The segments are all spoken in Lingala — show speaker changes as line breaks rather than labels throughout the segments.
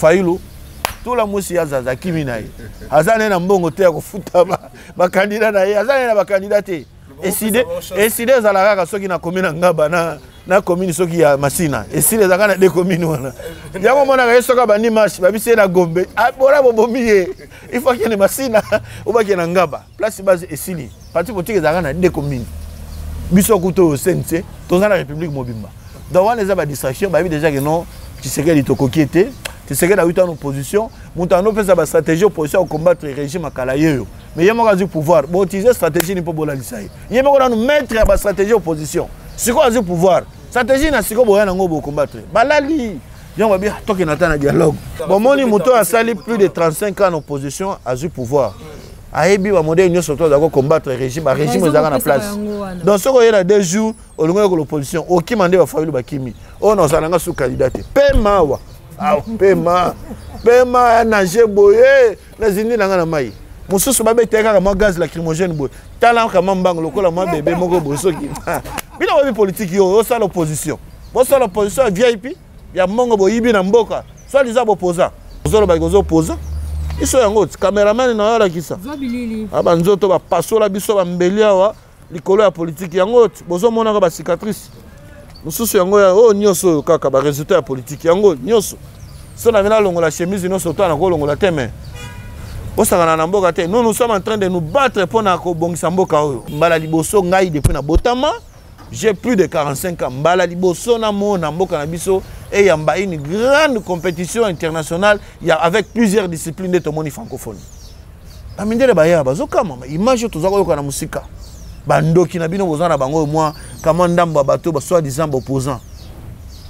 Faïlou, tout la moussi Azaza Kiminaï. Azane na mbongo te ko futa ba candidat na ye, Azane na ba candidat te. Et si des alaraka ceux qui na commune ngaba na commune ceux qui ya Masina. Et si les akana de commune wana. Yango mona ka yesoka ba ni marche, ba bise na Gombe. Ah bora bobomiye. Il faut qu'il y ait Masina ou ba qu'il y ait ngaba. Place base et sili. Parti politique zakana de commune. Biso kuto au CNC, dans la République mobimba. Donc on les a ba distraction, ba déjà que non, tu sais qu'il to coquette. Tu sais qu'il a 8 ans en opposition, Moutano fait sa stratégie opposition à combattre le régime à Kalayeyo. Mais il y a un pouvoir. Bon, utiliser stratégie n'est pas bon. Il y a un mettre à la stratégie opposition. C'est quoi le pouvoir? Stratégie n'a pas bon combattre. Balali. Il y a un dialogue. Bon, mon moto a sali plus de 35 ans en opposition à ce pouvoir. Aébi va monter une surtout d'accord combattre le régime est en place. Donc ce qu'il y a 2 jours au long de l'opposition, aucun mandat va falloir bakimi. Oh non, ça n'a pas sous candidat. Pemawa. Ah, pema nager boye les Indiens na mai mususu ba beteka ka gaz lacrymogène boye tala ka mambang lokola ma bébé moko bosoki bino ba politique yo ça l'opposition bo ça l'opposition VIP ya mongo boyibi na mboka soit les opposants zolo ba gozo opposant iso yango cameraman na yala kisa aba nzoto ba pasola biso ba mbelia wa likolo ya politique yango bozo mona ka ba cicatrice mususu yango ya oh nyoso kaka ba résultat ya politique yango nyoso so na vena longola chemise nyoso to na ko longola teme osaka na mboka te nous sommes en train de nous battre pour na ko bongisa mboka oyo mbala liboso ngai depuis na botama j'ai plus de 45 ans mbala liboso na mona mboka na biso et yamba une grande compétition internationale avec plusieurs disciplines de tomoni francophone amindele baya bazokama image to zako yoka na musika bandoki na bino bozana bango moi kama ndamba bato ba soit disant opposant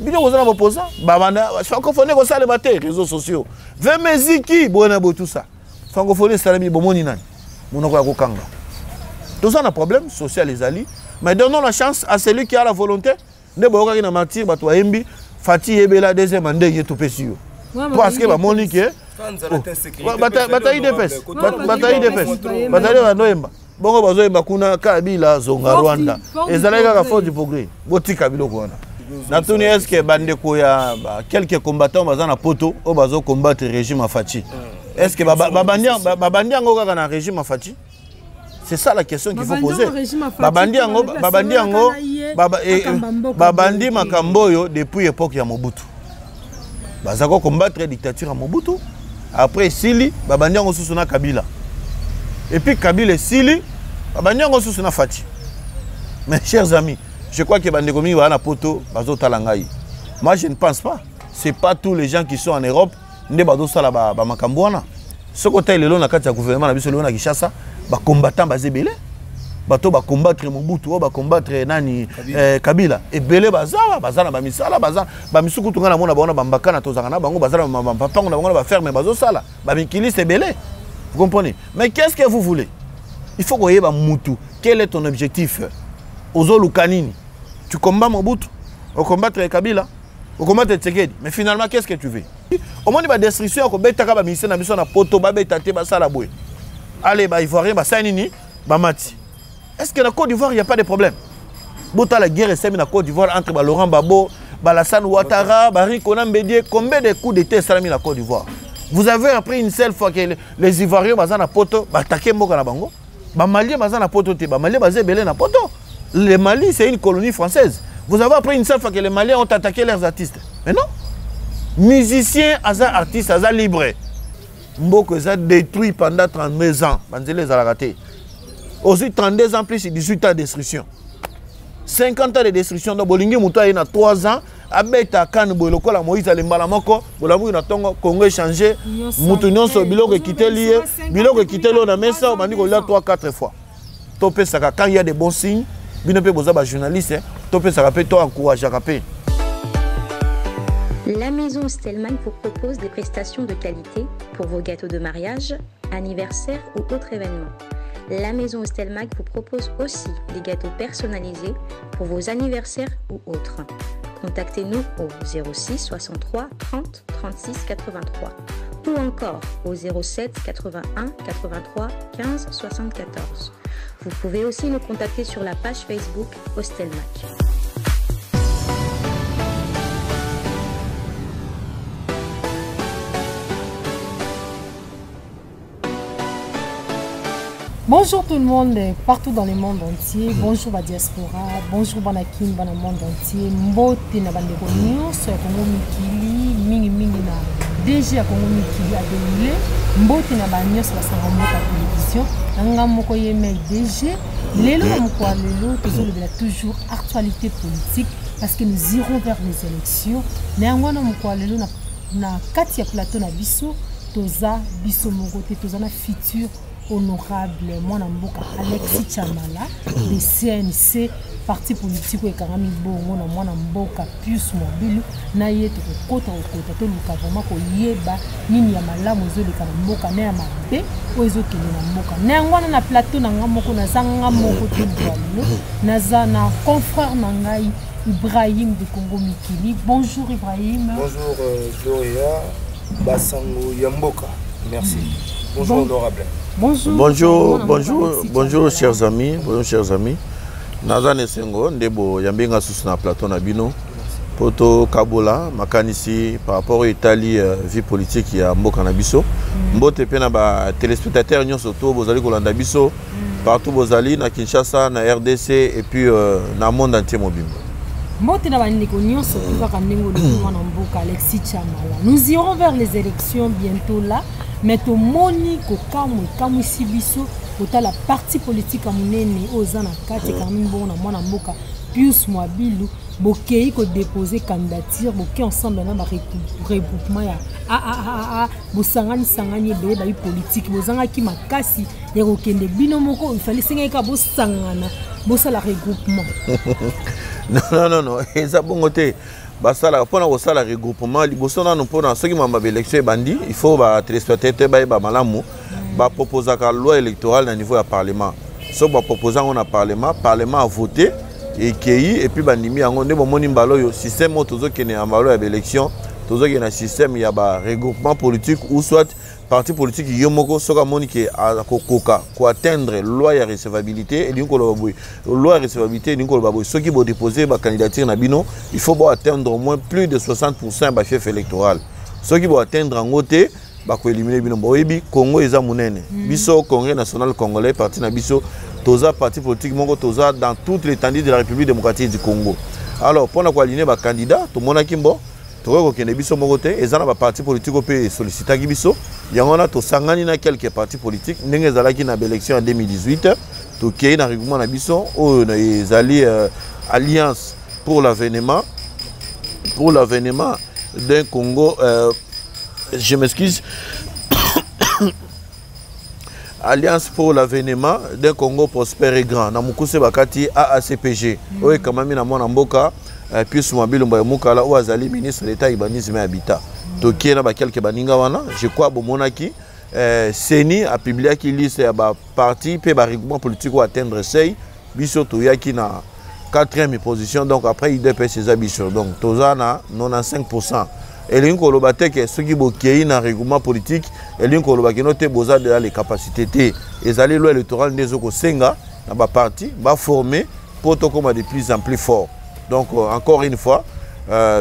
bino bozana opposant babanda francophonie ko sale baté réseaux sociaux ve meziki bona bo tout ça francophonie salami bomoni nani monoko ya kokanga tous on a problème social les alliés mais donnons la chance à celui qui a la volonté de boka na martyr bato embi Fati ebela deuxième mandat yeto pesio parce que ba monique bataille de pes bataille ba noemba bongo bazoyemba kuna Kabila zonga Rwanda ezalaka ka force du progrès botika biloko wana natuni est-ce que bandeko ya quelques combattants bazana poto o bazo combattre régime à Fati est-ce que babandi yango kaka na régime à Fati c'est ça la question qu'il faut poser babandi makamboyo depuis époque ya Mobutu bazako combattre dictature à Mobutu après Sili babandi yango susu na Kabila et puis Kabila Sili babandi yango susu na Fati. Mes chers amis, je crois que bandeko mingi ba na poto bazo talangai. Moi je ne pense pas, c'est pas tous les gens qui sont en Europe nde bazo sala ba makambo wana. Ce côté lelo na kati ya gouvernement na biso lelo na Kinshasa ba combattant bazebele bato ba combattre Mobutu ba combattre nani Kabila et belé bazala bazana ba misala bazana ba misuku tunga na mona baona bambaka na tozanga na bango bazala ba papa na bango ba ferme bazo sala ba mikili c'est belé. Vous comprenez? Mais qu'est-ce que vous voulez? Il faut que vous mutu. Quel est ton objectif? Ozolu kanini. Tu combats Mobutu, au combattre Kabila, au combattre Tshisekedi. Mais finalement, qu'est-ce que tu veux? Au moins, il y a des destructions, il y a des missions, il y a des poteaux, il y a des allez, il faut rien, mati. Est-ce que dans la Côte d'Ivoire, il n'y a pas de problème? Bota la guerre est la Côte d'Ivoire entre Laurent Gbagbo, Alassane Ouattara, Barry Konan Bédié. Combien de coups d'État salami la Côte d'Ivoire? Vous avez appris une seule fois que les Ivoiriens bazan na poto attaqué Mboka na bango. Ba Mali bazan na poto te, ba Mali bazé belé na poto. Le Mali c'est une colonie française. Vous avez appris une seule fois que les Maliens ont attaqué leurs artistes. Mais non. Musiciens, artistes, libres. Mboko a détruit pendant 32 ans. Banzele a raté. Aussi 32 ans plus 18 ans de destruction. 50 ans de destruction. Donc Bolingi Mouta il y a 3 ans. Abeta kan boloko la Moïse alembala moko bolamu na tongo Congo échangé mutu nyonso biloko quitter lié biloko quitter lo na mesa bandi ko la 3-4 fois topé saka quand il y a des bons signes bino pe boza ba journaliste topé saka pe to encourager kapé.
La maison Stelman vous propose des prestations de qualité pour vos gâteaux de mariage, anniversaire ou autres événements. La maison Stelman vous propose aussi des gâteaux personnalisés pour vos anniversaires ou autres. Contactez-nous au 06 63 30 36 83 ou encore au 07 81 83 15 74. Vous pouvez aussi nous contacter sur la page Facebook Hostelmac.
Bonjour tout le monde, partout dans le monde entier. Bonjour la diaspora, bonjour Banakin, dans le monde entier. Mbote na bandeko nyonso ya Congo Mikili, mingi na DG ya Congo Mikili adonile. Mbote na banyonso basanga mboka télévision. Nanga moko yeme DG. Lelo moko lelo toujours actualité politique parce que nous irons vers les élections. Néanmoins moko lelo na kati ya plateau na biso, toza biso moko te toza na futur honorable Mwana Mboka Alexis Chamala de CNC parti politique et Karami Bongo na Mwana Mboka Pius Mobile na yeto kokota to luka vraiment ko yeba nini ya malamu zo le Mboka na ya mabe ozo kele na Mboka na ngwana na plateau na ngamoko na zanga moko to bwalo na zana confrère nangai Ibrahim de Congo Mikili. Bonjour Ibrahim.
Bonjour Gloria Basango Yamboka. Merci. Bonjour honorable.
Bonjour chers amis, Nazane Sengo, Ndebo Yambinga Susna Platon Abino, Poto Kabola, Makanisi, par rapport à l'Italie, vie politique, il y a Mboka Nabiso. Mbote Pena, téléspectateurs, nous surtout, vous allez Golanda Biso, partout vous allez, na Kinshasa, na RDC, et puis na monde entier mobile.
Alexis Chamala. Nous irons vers les élections bientôt là. Mais au moni ko kamu sibiso ota la parti politique amunene ozana kati kamini bona Mwana Mboka Pius Mwabilu bokei ko déposer candidature bokei ensemble na ba regroupement ya bosangani be ba politique bozanga ki makasi ya kokende bino moko il fallait singa ka bosangana bosala regroupement.
Non eza bongote. Basala pona kosala regroupement liboso na pona soki mamba élection bandi il faut ba téléspectateur ba malamu ba proposer ka loi électorale na niveau ya parlement so ba proposer on a parlement a voté et puis bandimi yango nde bomoni mbalo yo système tozo kene ya mbalo ya élection tozo kene système ya ba regroupement politique ou soit parti politique yomoko soka moni ke akokoka ko atteindre loi ya recevabilité et dinko lo baboy loi ya recevabilité dinko lo baboy soki bo déposer ba candidature na bino il faut bo atteindre au moins plus de 60% ba fief électoral soki bo atteindre en côté ba ko éliminer bino bo yebi Congo eza munene biso Congrès national congolais parti na biso toza parti politique moko toza dans toute l'étendue de la République démocratique du Congo. Alors pour na ko aligner ba candidat to mona kimbo to kende biso moko te ezana ba parti politique pe solliciter biso yangona to sangani na quelques partis politiques ndenge ezalaki na élection en 2018 to kei na regroupement na biso o na ezali alliance pour l'avènement d'un Congo je m'excuse alliance pour l'avènement d'un Congo prospère et grand na mukuse bakati AACPG oye kamami na Mwana Mboka Pius Mobile Mboya Mukala ou azali ministre d'État urbanisme et habitat. Donc il y a quelques baninga wana, je crois bomonaki Seni a publié qui liste ya ba parti pe ba regroupement politique ou atteindre seuil biso to yaki na 4e position donc après il dépasse ses ambitions donc tozana 95%. Et l'inko lobate que ceux qui bokei na regroupement politique et l'inko lobaki note boza de les capacités té ezali loi électorale des oko senga na ba parti ba former pour to comme de plus en plus fort. Donc encore une fois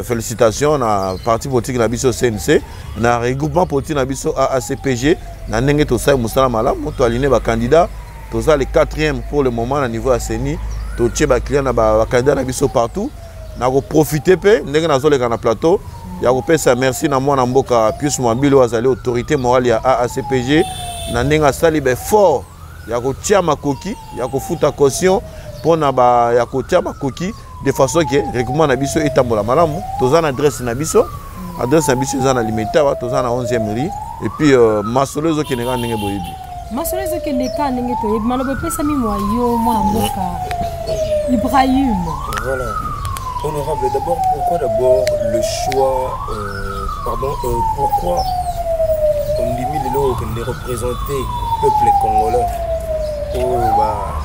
félicitations na parti politique na biso CNC na regroupement politique na biso AACPG na ndenge to sai musala malamu to aligner ba candidat to za le 4e pour le moment na niveau ya CENI to tie ba client na ba candidat na biso partout na ko profiter pe ndenge na zoleka na plateau ya ko pesa merci na Mwana Mboka Pius Mobile azali autorité morale ya AACPG na ndenge asali be fort ya ko tia makoki ya ko futa caution pona ba ya ko tia makoki de façon que regroupement na biso etambola malamu tozana adresse na biso ezana limitawa tozana 11e rue et puis masolezo keneka ndenge boyebi
masolezo keneka ndenge toyebi malobe pesa mi moyo Mwana Mboka Ibrahim.
Voilà honorable, pourquoi le choix pourquoi on dit mille que les représenter peuple congolais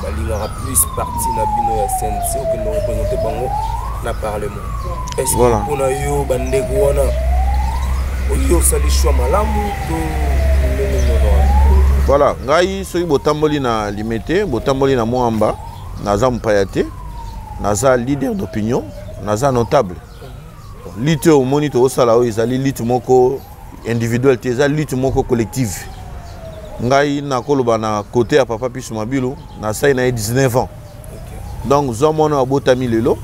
balingara plus parti na bino ya CNC que nous représenter bango na parlement. Est-ce que voilà. Pour yo bandeko wana yo sali choix malamu to
voilà ngai soki botamboli na limité botamboli na Mwamba naza mpayate naza leader d'opinion naza notable lutte au moni to osala o ezali lutte moko individuel te ezali lutte moko collective ngai na koloba na côté à papa Pius Mabilo na sai na 19 ans. Donc zomona abotami lelo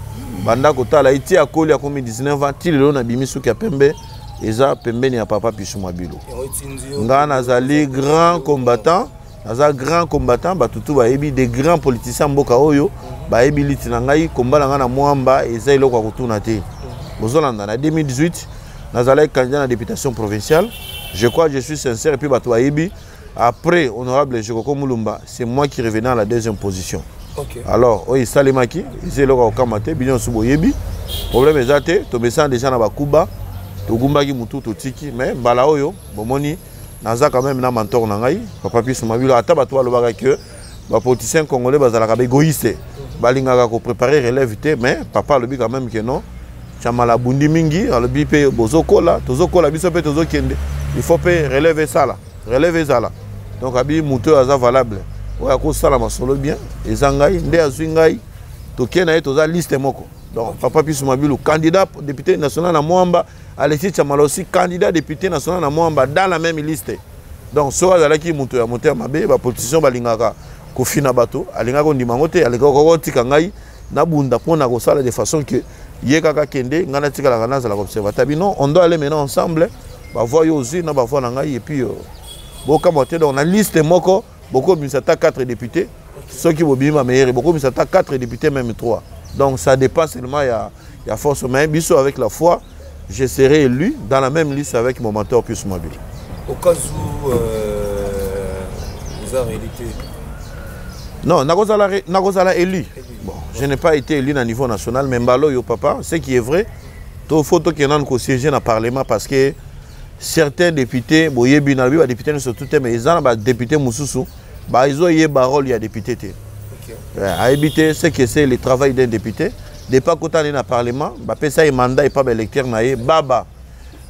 banda kotala iti akoli akomi 19 ans ti lelo na bimisu kia pembe eza pembeni ya papa Pius Mabilo. Nga nazali grand combattant, naza grand combattant batutu ba ebi des grands politiciens mboka oyo ba ebi liti na ngai kombala nga na mwamba eza iloko akutuna te. Bozolanda na 2018 nazali candidat à la députation provinciale. Je crois que je suis sincère et puis bato ba ebi après honorable Jokoko Mulumba, c'est moi qui revenais à la deuxième position. Alors, oui, Salimaki, c'est le Kamate, Bignon Suboyebi. Problème est que tu déjà dans Bakuba, tu Gumbagi Mutu, tu Tiki, mais Balaoyo, Bomoni, Naza quand même un mentor Nangai, Papa Pius Mabilo, Atabatua le Bagake, les politiciens congolais, Bazalaka égoïste, Balinga ko préparer relève, mais papa le dit quand même que non. Chamala Bundi Mingi, le bipé Bozoko là, Tozoko la Bisope Tozo Kende. Il faut relever ça là, relever ça là. Donc, Abi Moutou Aza valable. Ouais, à ça, la solo bien. Et Zangai, Nde Azungai, Toké na toza liste moko. Donc, Papa Pius Mabilo, candidat député national à Mwamba, Alexis Chamala aussi, candidat député national à Mwamba dans la même liste. Donc, Sora Zalaki Moutou ya Moté Mabe, ba politiciens balingaka Kofina Bato, Alingaka Ndimangote, Alingaka Tikangai, Nabunda Pona Kosala de façon que Yekaka Kende, Ngana Tika la Ganaza la observateur. Non, on doit aller maintenant ensemble, bah voir aussi, na bah voir Nangai et puis. Donc, on a liste moko, beaucoup de 4 députés. Ceux qui vont bien meilleur, beaucoup de 4 députés, même 3. Donc ça dépasse seulement, il y a force. Mais biso avec la foi, je serai élu dans la même liste avec mon mentor Pius Mabilo.
Au cas où vous avez réalité.
Non, Nagozala élu. Bon, je n'ai pas été élu à niveau national, mais Mbalo yo papa, ce qui est vrai, il faut que nous siéger dans le Parlement parce que certains députés, boyebi na biba députés ne sont tous mais ils ont ba députés mususu, ba ils ont yé barol ya député té. À éviter ce que c'est le travail d'un député, de pas côté dans parlement, ba pesa mandat et pas électeur na yé baba.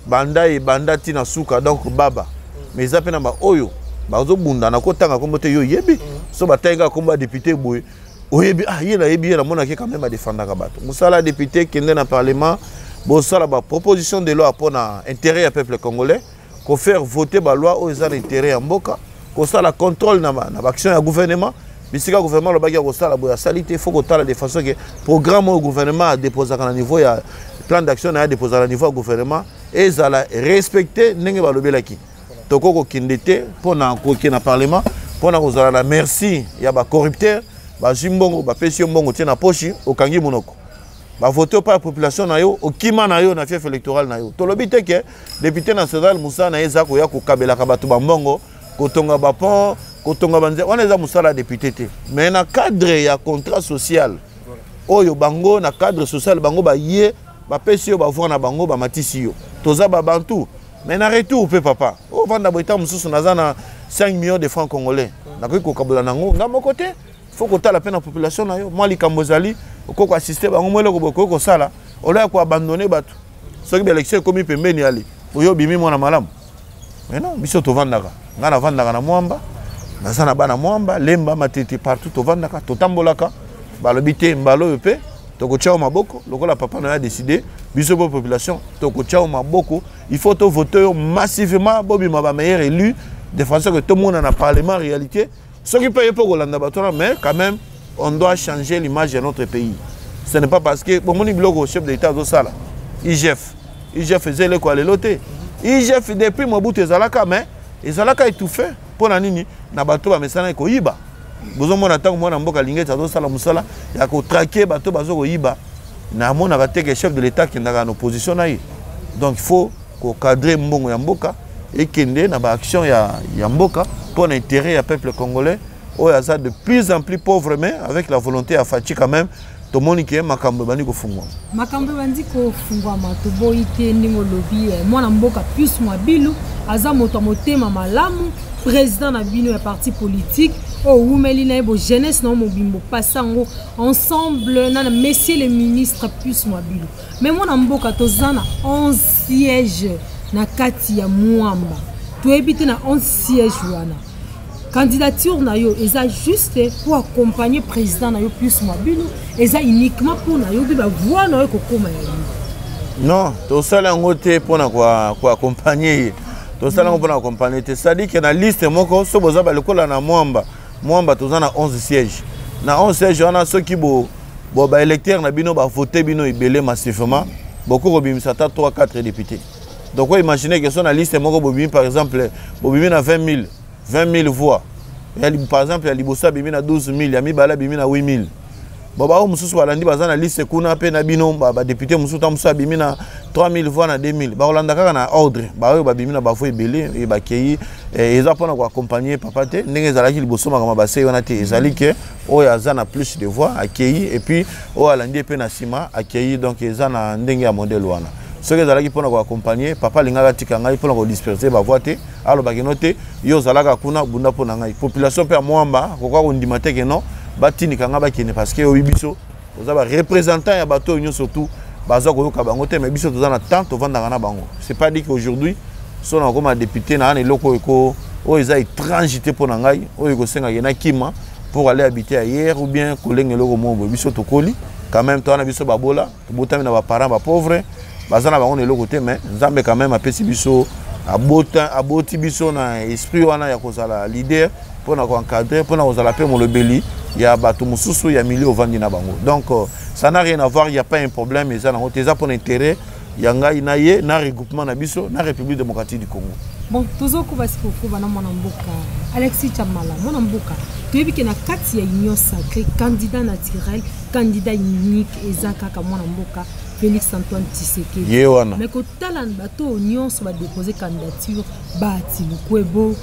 Banda et banda tina suka donc baba. Mais ils appellent ba oyo, ba zo bunda na kota nga kombote yo yebi. So ba taïga komba député boy. Oyebi ah yé na yebi na mona ke quand même ba défendre ka bato. Musala député qui est dans parlement. Bon, ça la proposition de loi pour l'intérêt du peuple congolais, qu'on faire voter la loi aux intérêts en Boka, qu'on ça la contrôle dans l'action du gouvernement, mais si le gouvernement le bagage la salité, il faut qu'on ait de façon que le programme au gouvernement a déposé à niveau, il y a plan d'action a déposé à niveau du gouvernement, et ça la respecter n'engue ba lobela ki. Toko ko kindete pour na ko na parlement, pour na ko la merci, il y a ba corrupteur, ba jimbongo, ba pesio mbongo tena pochi au kangi monoko. Va voter par la population na yo, au kima na yo na fief électoral na yo. To lobite ke député national Moussa na eza ko ya ko kabela ka batu bambongo, ko tonga ba pont, ko tonga banze. On eza Moussa la député te. Mais na cadre ya contrat social. Oyo bango na cadre social bango ba yé, ba pesi yo ba voir na bango ba matisi yo. Toza ba bantu. Mais na retour pe papa. O vanda boita mususu naza na 5 millions de francs congolais. Na ko kabela nango ngamo côté. Faut que la peine la population na yo. Moi li Kambozali ko ko assister bango mo loko ko sala ola ko abandonner batu soki élection komi pembeni ali oyo bimi mona malamu mais non biso to vandaka ngana vandaka na mwamba na sana bana mwamba lemba matiti partout to vandaka to tambolaka balobité mbalo yope to ko tchao maboko lokola papa na a décidé biso po population to ko tchao maboko il faut to voter massivement bobi ma ba meilleur élu de façon que tout le monde en a parlement en réalité ceux qui payent pour Golanda Batora mais quand même on doit changer l'image de notre pays. Ce n'est pas parce que bon mon bloc chef de l'État de ça là. IGF faisait le quoi les loter. IGF depuis Mobutu ezalaka mais ezalaka étouffé pour na nini na bato ba mesana ko yiba. Bozo mona tango mona mboka lingeta do sala musala ya ko traquer bato bazo ko yiba. Na mona ka teke chef de l'État qui ndaka en opposition na yi. Donc il faut ko cadrer mbongo ya mboka et kende na ba action ya mboka pour l'intérêt du peuple congolais. Oh, il y a de plus en plus pauvre, mais avec la volonté à Fati quand même, tout le monde qui est Makambo Bandi Kofungwa. Makambo
Bandi Kofungwa, Matobo Ite, Ningo Lobi, moi Namboka Pius Mabilo, Aza Motomotema Malamu, président Nabino et parti politique, oh, Oumelina Ebo Jeunesse, non, Mobimbo, Passango, ensemble, nana, messieurs les ministres Pius Mabilo. Mais moi Namboka Tozana, 11 sièges, na Kati ya Mwamba, tu habites na 11 sièges, Wana. Candidature na yo eza juste pour accompagner président na yo Pius Mabilo eza uniquement pour na yo ba voix na yo ko koma ya.
Non, to sala ngote pour na ko accompagner to sala ngo pona accompagner te c'est-à-dire que na liste moko so boza ba lekola na mwamba to na 11 sièges na 11 sièges on a ceux qui bo ba électeur na bino ba voter bino ibelé massivement beaucoup robimisa ta 3-4 députés donc on imaginer que sur la liste moko bobimi par exemple bobimi na 20 000 voix par exemple ya libosa bimi na 12 000 ya mibala bimi na 8 000 Baba o mususu balandi baza na liste kuna pe na bino ba député mususu ta mususu bimi na 3 000 voix na 2 000 ba olanda kaka na ordre ba oyo ba bimi na ba fo ebele e ba kei eza pona ko accompagner papa te ndenge ezalaki liboso makama ba sey wana te ezali ke oyo aza na plus de voix akei et puis o alandi pe na sima akei donc eza na ndenge ya modèle wana ce que zalaki pona ko accompagner papa lingaka tika ngai pona ko disperser ba voix te alo ba kenote yo zalaka kuna bunda pona ngai population pe mwamba ko kwa ndima te ke non batini kanga bakene parce que obiso oza ba représentant ya bato union surtout baza ko yoka bango te mais biso toza na temps to vanda na bango c'est pas dit qu'aujourd'hui son comme député na ne loko eko o eza étrangeté pour ngai o eko senga yena kima pour aller habiter ailleurs ou bien kolenge loko mombo biso to koli quand même to na biso babola to botami na ba parents ba pauvre baza na bango ne loko te mais nzambe quand même apesi biso aboti biso na esprit wana ya kozala leader pour na ko encadrer pour na kozala pe molobeli ya bato mususu ya milieu ovandi na bango donc ça n'a rien à voir il y a pas un problème mais ça na hoteza pour intérêt ya ngai na ye na regroupement na biso na République démocratique du Congo
bon tozoko basiko bana mwana mboka Alexis Chamala mwana mboka toyebi ke na kati ya union sacrée candidat naturel candidat unique ezaka ka mwana mboka Félix Antoine Tshisekedi
yewana
mais ko talan bato union so ba déposer candidature bati lukwebo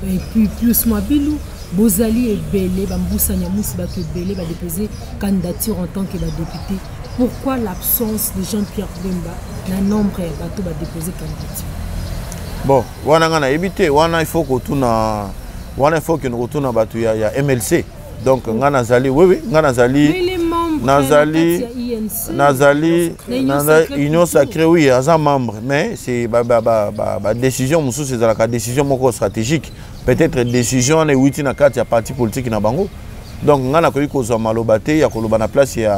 et puis plus Mabilou Bozali et Belé, Bamboussa Nyamousi Belé va déposer candidature en tant que député. Pourquoi l'absence de Jean-Pierre Bemba n'a nombre de bateaux va déposer candidature? Bon,
on a évité, il faut que nous retournions à bateau ya MLC. Donc, on a zali, oui, on a zali. Nazali, Union Sacrée, oui, il y a un membre, mais c'est la décision, c'est la décision stratégique. Peut-être décision, on est 8 na 4, il y a parti politique na bango. Donc, on a connu qu'on a malobate, il y a qu'on place, il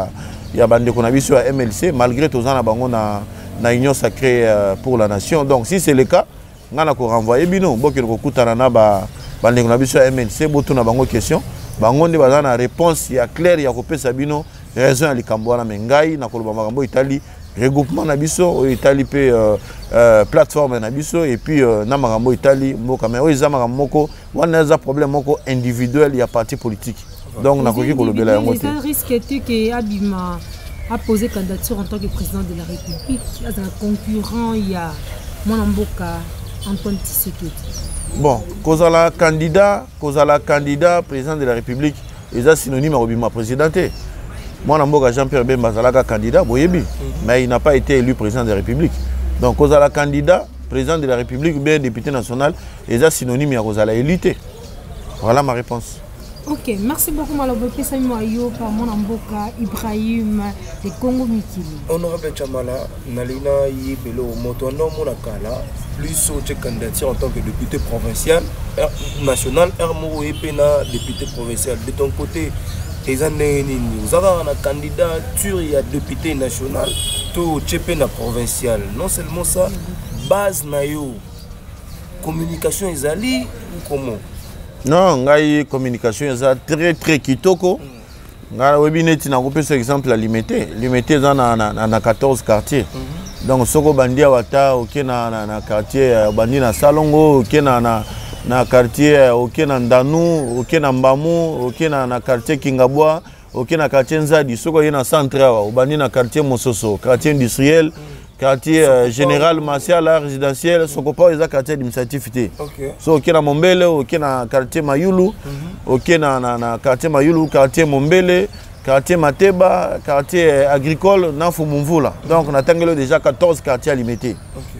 y a bande qu'on a vu sur la MLC, malgré tout ça, on a Union Sacrée pour la nation. Donc, si c'est le cas, on a renvoyé bino, bon qu'il recoute à la bande qu'on a vu sur la MLC, bon tout na bango question. Bango de bazana réponse, il y a clair, il y a coupé Sabino. Raison à l'Ikambouana Mengai, na Koloba Marambo Italie, regroupement Nabiso, Italie pe plateforme Nabiso, et puis Namarambo Italie, Mokame, Oiza Maramoko, on a un problème moko individuel, il y a parti politique. Donc, on a compris que le Bela est
un risque que Abima a posé candidature en tant que président de la République. Il y a un concurrent, il y a Mwanamboka, Antoine Tshisekedi.
Bon, Kozala candidat, président de la République, il est synonyme à Obima présidenté. Moi, Jean-Pierre Bemba Zalaga candidat, Boyebi, mais il n'a pas été élu président de la République. Donc, Kozala candidat, président de la République ou bien député national, il est synonyme à Kozala élité. Voilà ma réponse.
Ok, merci beaucoup Maloboke Samuayo par mon amboka Ibrahim de Congo Mikili.
Honorable Chamala, Nalina Yibelo Motono Monakala, plus au candidature en tant que député provincial, national, Hermo Epena, député provincial. De ton côté, vous avez un candidature, il y a député national, tout Tchepena provincial. Non seulement ça, base nayo, communication Ezali ou comment?
Non, la communication est très kitoko. La webinet n'a pas par exemple à limiter. Limiter dans 14 quartiers. Donc, Soko Bandia Wata, ok, na quartier Bandi na Salongo, ok, na quartier, ok, na Ndanu, ok, na Mbamu, ok, na quartier Kingabwa, ok, na quartier Nzadi, Soko na Centre, Bandi na quartier Mososo, quartier industriel. Quartier général martial résidentiel soko pa eza quartier administratif te so ok na Mombele ok na quartier Mayulu ok na quartier Mayulu quartier Mombele quartier Mateba quartier agricole na Fumumvula donc on a déjà 14 quartiers limités.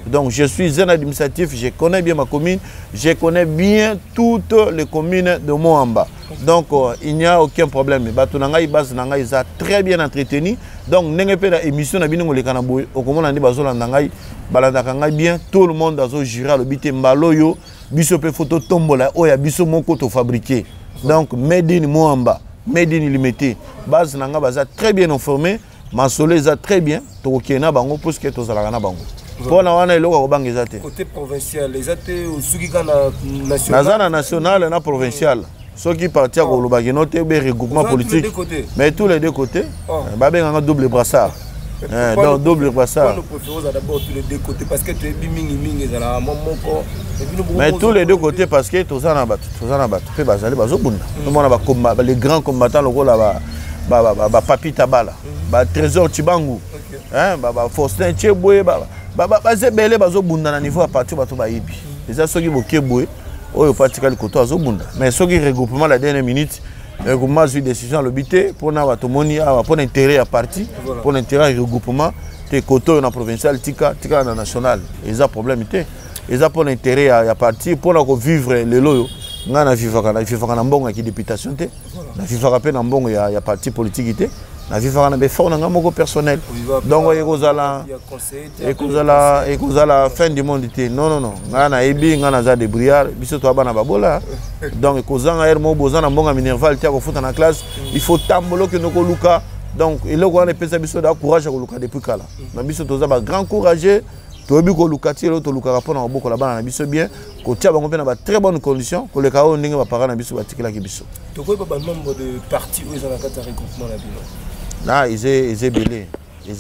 Donc je suis un administratif, je connais bien ma commune, je connais bien toutes les communes de Moamba. Donc il n'y a aucun problème. Batunangai base nangai est très bien entretenu. Donc n'engagez pas l'émission na bino le kanaboy. Au comment on dit bazola nangai balanda kangai bien tout le monde dans jura le bité mbaloyo biso pe photo tombola oya biso moko to fabriqué. Donc made in Moamba, made in limité. Base nanga baza très bien informé, Masole est très bien. To kena bango pour ce que to zalaka na bango. Pour na wana eloko kobanga ezate.
Côté provincial, les athées au Sugikana national.
Nazana national na provincial. Ceux qui partent à Kolobagi noté be regroupement politique. Mais tous les deux côtés. Ba benga double brassard. Donc double brassard.
Nous préférons d'abord tous les deux côtés parce que tu es mingi ezala momoko.
Mais tous les deux côtés parce que tozana bat, fait bazali bazobunda. Nous mona ba combat les grands combattants loko là ba Papi Tabala, ba Trésor Chibangu. Hein ba Faustin Chebwe ba zebele bazobunda na niveau à partir bato ba yibi. Les a soki bokebwe oyo pratiquement koto azobunda. Mais soki regroupement la dernière minute regroupement a eu décision à l'obité pour na bato moni pour intérêt à parti pour l'intérêt regroupement te koto na provincial tika na national. Ils a problèmeité. Ils a pour l'intérêt à parti pour na vivre le loyo. Ngana vivaka na mbongo ki députation te. Na vivaka pe na mbongo ya parti politique te. Na vivaka na be fort na moko personnel. Donc ekozala fin du monde te. Non. Ngana ebi ngana za débrouillard biso to bana babola. Donc ekozanga ermo bozana mbongo minerval te ko futa na classe. Il faut tambolo que noko luka. Donc eloko wana pesa biso da courage ko luka depuis kala. Na biso toza ba grand courageux. Tobi ko lukati lo to luka rapona maboko la bana na biso bien. Ko tia bango pe na ba très bonnes conditions ko le kao ndenge ba parana biso batikela ki biso.
To ko ba nombre de partis où ils ont la carte regroupement la bino.
Là, ils est belé. Il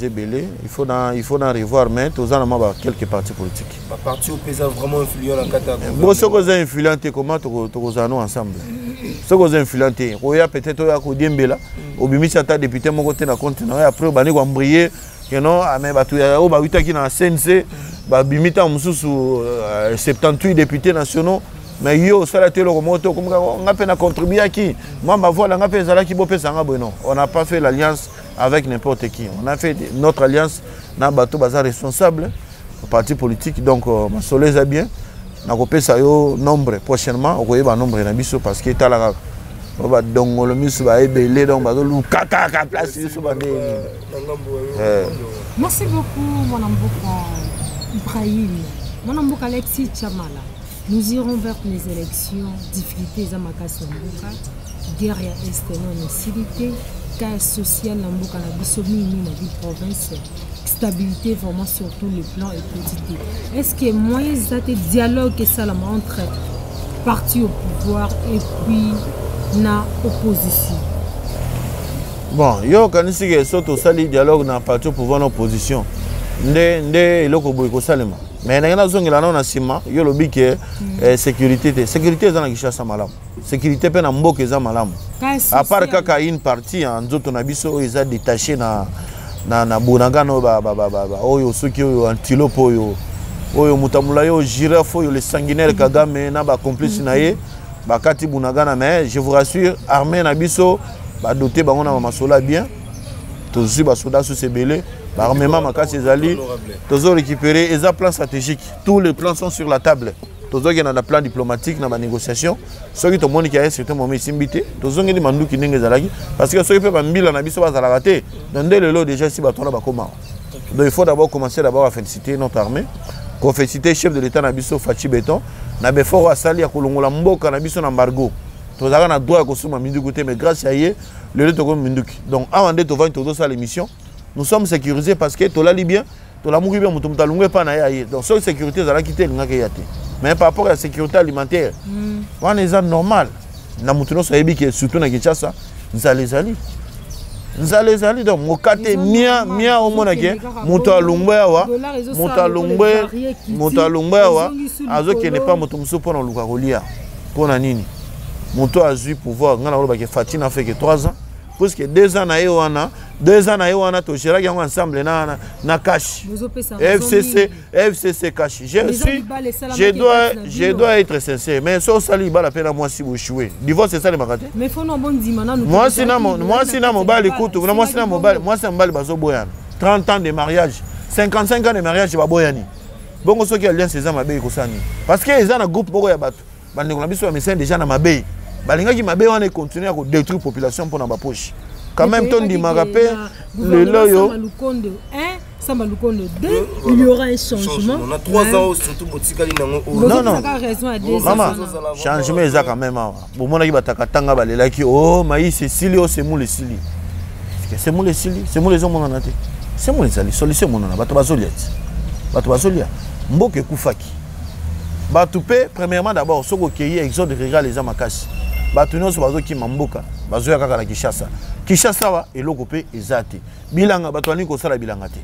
faut en revoir, mais tous en quelques partis politiques.
Les partis au pays vraiment influents dans le cadre.
Bon, ceux qui sont influents, comment nous allons ensemble? Ceux qui sont influents, peut-être au Diembela, au Bimisa, député, mon côté, dans le continent, après, on va briller, que non, mais on va 8 ans qui dans la CNC, Bimita, on sous 78 députés nationaux. Mais yo, ça la télé, on a peine à contribuer à qui? Moi, ma voix, on a fait ça qui on n'a pas fait l'alliance avec n'importe qui. On a fait notre alliance dans le bateau bazar responsable, le parti politique. Donc, ma soleil est bien. On a fait ça nombre prochainement. On a un nombre de parce que tu as la. On va donc le mus va ébeler donc va le caca place
Merci beaucoup, mon amboka Ibrahim. Mon amboka Alexis Chamala. Nous irons vers les élections, difficultés à Makassamboka, guerre à Est, non-hostilité, cas social, l'amboka na bisomi, na ville province, stabilité vraiment sur tous les plans et quotidien. Est-ce que moyen de dialogue que ça entre parti au pouvoir et puis na opposition?
Bon, yo kanisi ke soto sali dialogue na parti au pouvoir na opposition. Nde eloko boy ko salema. Mais na zongela na sima yo lobi ke sécurité est dans Kinshasa malamu. Sécurité pe na mboka eza malamu. À part kaka une partie en nzoto na biso eza détaché na bonagano oyo soki oyo antilope oyo mutamula yo girafe oyo le sanguinaire Kagame na ba complice na ye bakati bonagana. Mais je vous rassure armée na biso ba doté bango na masola bien. Tous ba soldats sous sebelé. L'armement makasi ezali tozo récupérer les plans stratégiques. Tous les plans sont sur la table. Tozo qui na plan diplomatique na ba négociation. Ceux qui to moni qui a un certain moment simbité, tozo ngi mandu ki ndenge ezalaki parce que ceux qui peuvent mbila na biso bazala raté. Donc dès le lot déjà si batona ba comment. Donc il faut d'abord commencer à féliciter notre armée. Pour féliciter chef de l'état na biso Fachi Beton na befort asali ya kolongola mboka na biso na embargo. Tozaka na droit ko suma mindu côté mais grâce à yé le lot ko minduki. Donc avant de to vendre tozo ça l'émission. Nous sommes sécurisés parce que tout la Libyen, tout la Mouribien, tout le monde pas naïe. Donc cette sécurité, ça a quitté le Ngakayate. Mais par rapport à la sécurité alimentaire, on est normal. Na mutuno so ebi que surtout na Kinshasa, nous allons donc mokate mia au monake, mutalungwe wa, azo qui n'est pas mutumso pour nous lukarolia. Pour na nini? Muto a eu pouvoir, ngana loba que Fatina fait que 3 ans. Parce que 2 ans na yewana to gérera yango ensemble na cash FCC cash. Je dois être sincère mais so sali ba la peine moi si vous jouez divorce c'est ça les makate
mais faut no bon dimana
moi si na mobile écoute moi si na mobile moi c'est mobile bazo boyana 30 ans de mariage 55 ans de mariage ba boyani bongo soki alliance eza mabe ko sani parce que eza na groupe boko ya bato bande ko biso médecin déjà na mabe balinga ki mabe wana continuer à détruire population pour na ba poche quand même ton dit marapé le loyo
Samba Lukondo 2 il y aura un changement.
On a 3 ans surtout Botikali nango.
Non
maman changement eza quand même bon mona ki bataka tanga balela ki oh maïs c'est sili oh c'est mou les sili c'est mou les sili c'est mou les hommes on a té c'est mou les sali solution mon na bato bazoliet bato bazolia mboka ekufaki bato pe premièrement d'abord soko keye exode rural eza makasi bato nyonso bazokima mboka bazoya kaka na Kinshasa wa eloko pe eza te bilanga bato bani kosala bilanga te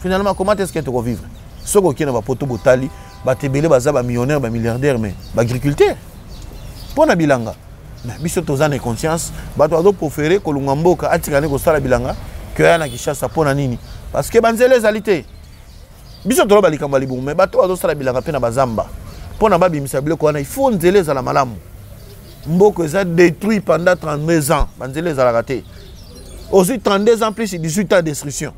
finalement comment est-ce que tu vas vivre soko kina ba poto botali batebele baza ba millionnaire ba milliardaire mais ba agriculteur pona bilanga mais biso tozana conscience bato bazo préférer kolunga mboka atikane kosala bilanga que ya na Kinshasa pona nini parce que banzele ezalité biso tolo balikamba libu mais bato bazo sala bilanga pe na bazamba pona babimisa biloko wana il faut nzele za la malamu mboko eza détruit pendant 32 ans banzele za la raté aussi 32 ans plus 18 ans de destruction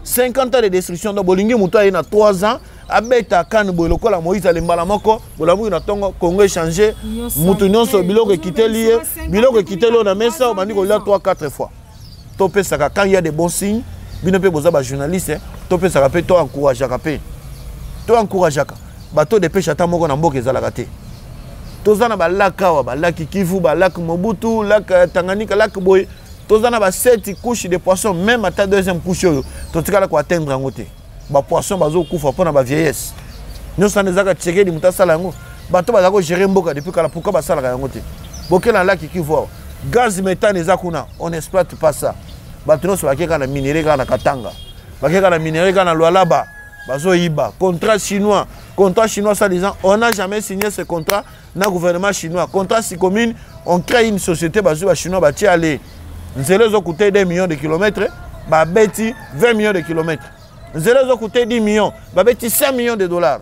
50 ans de destruction donc bolingi muto ayena 3 ans abeta kan boloko la Moïse alembala moko bolamu na tongo Congo changer mutu nyonso biloko ekiteli biloko ekiteli na mesa bandi ko la 3-4 fois topé saka quand il y a des bons signes bino pe boza ba journaliste topé saka pe to encourager ka bateau de pêche ata moko na mboka ezalaka te tozana ba laka wa ba laki Kivu ba laki Mobutu laka Tanganyika laki boy tozana ba 7 couches de poissons même ata deuxième couche totikala ko atteindre yango te ba poisson bazo kufa pona ba vieillesse nyonso nezaka tcheke di mutasala yango bato bazako gérer mboka depuis kala pourquoi basala yango te bokela laki Kivu gaz méthane ezakuna on exploite pas ça bato nyonso bakeka na minerai kana Katanga bakeka na minerai kana Lualaba bazo iba contrat chinois ça disant on n'a jamais signé ce contrat na gouvernement chinois contrat si commune on crée une société bazo ba chinois bati aller nzele zo coûter 2 millions de kilomètres ba beti 20 millions de kilomètres nzele zo coûter 10 millions ba beti 5 millions de dollars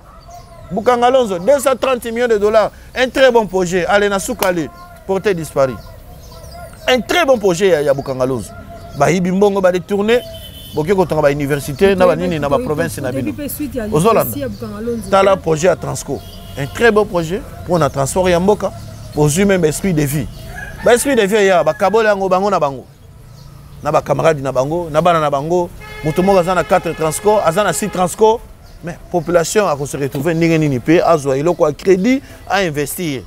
Bukangalonzo 230 millions de dollars un très bon projet allez na soukale porté disparu un très bon projet ya Bukangalonzo ba hibi mbongo ba détourner boké ko tanga ba université na ba nini na ba province na bino ozolanda tala projet à Transco un très beau projet pour na transport ya mboka pour même esprit de vie ba esprit de vie ya ba kabola yango bango na ba camarade na bango na bana na bango mutu moko azana 4 Transco azana 6 Transco mais population a se retrouver ndenge nini pe azwa iloko a crédit à investir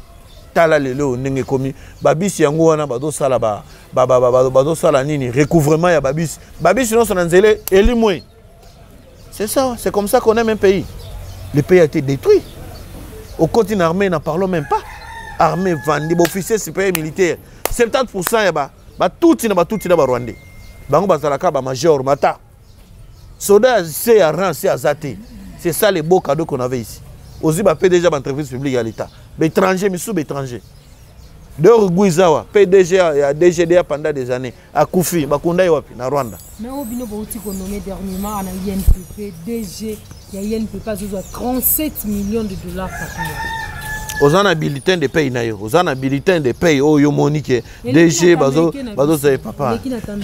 tala lelo ndenge komi babisi yango wana bazo sala bazo sala nini recouvrement ya babisi non son nzele elimwe c'est ça c'est comme ça qu'on aime un pays le pays a été détruit au continent armé n'en parlons même pas armée vendée officier supérieur militaire 70% ya ba tuti na ba rwandais bango bazalaka ba major mata soda c'est à rang c'est à zate c'est ça les beaux cadeaux qu'on avait ici aussi ba PDG ba entreprise publique à l'état étranger mais sous-étranger de Rugwizawa PDG ya DGDA pendant des années à Koufi bakunda wapi na Rwanda
mais obino bauti ko nommé dernièrement en INPP DG ya INPP azoza 37 millions de dollars par mois
ozana bulletin de paye nayo ozana bulletin de paye oyo monique DG bazo c'est papa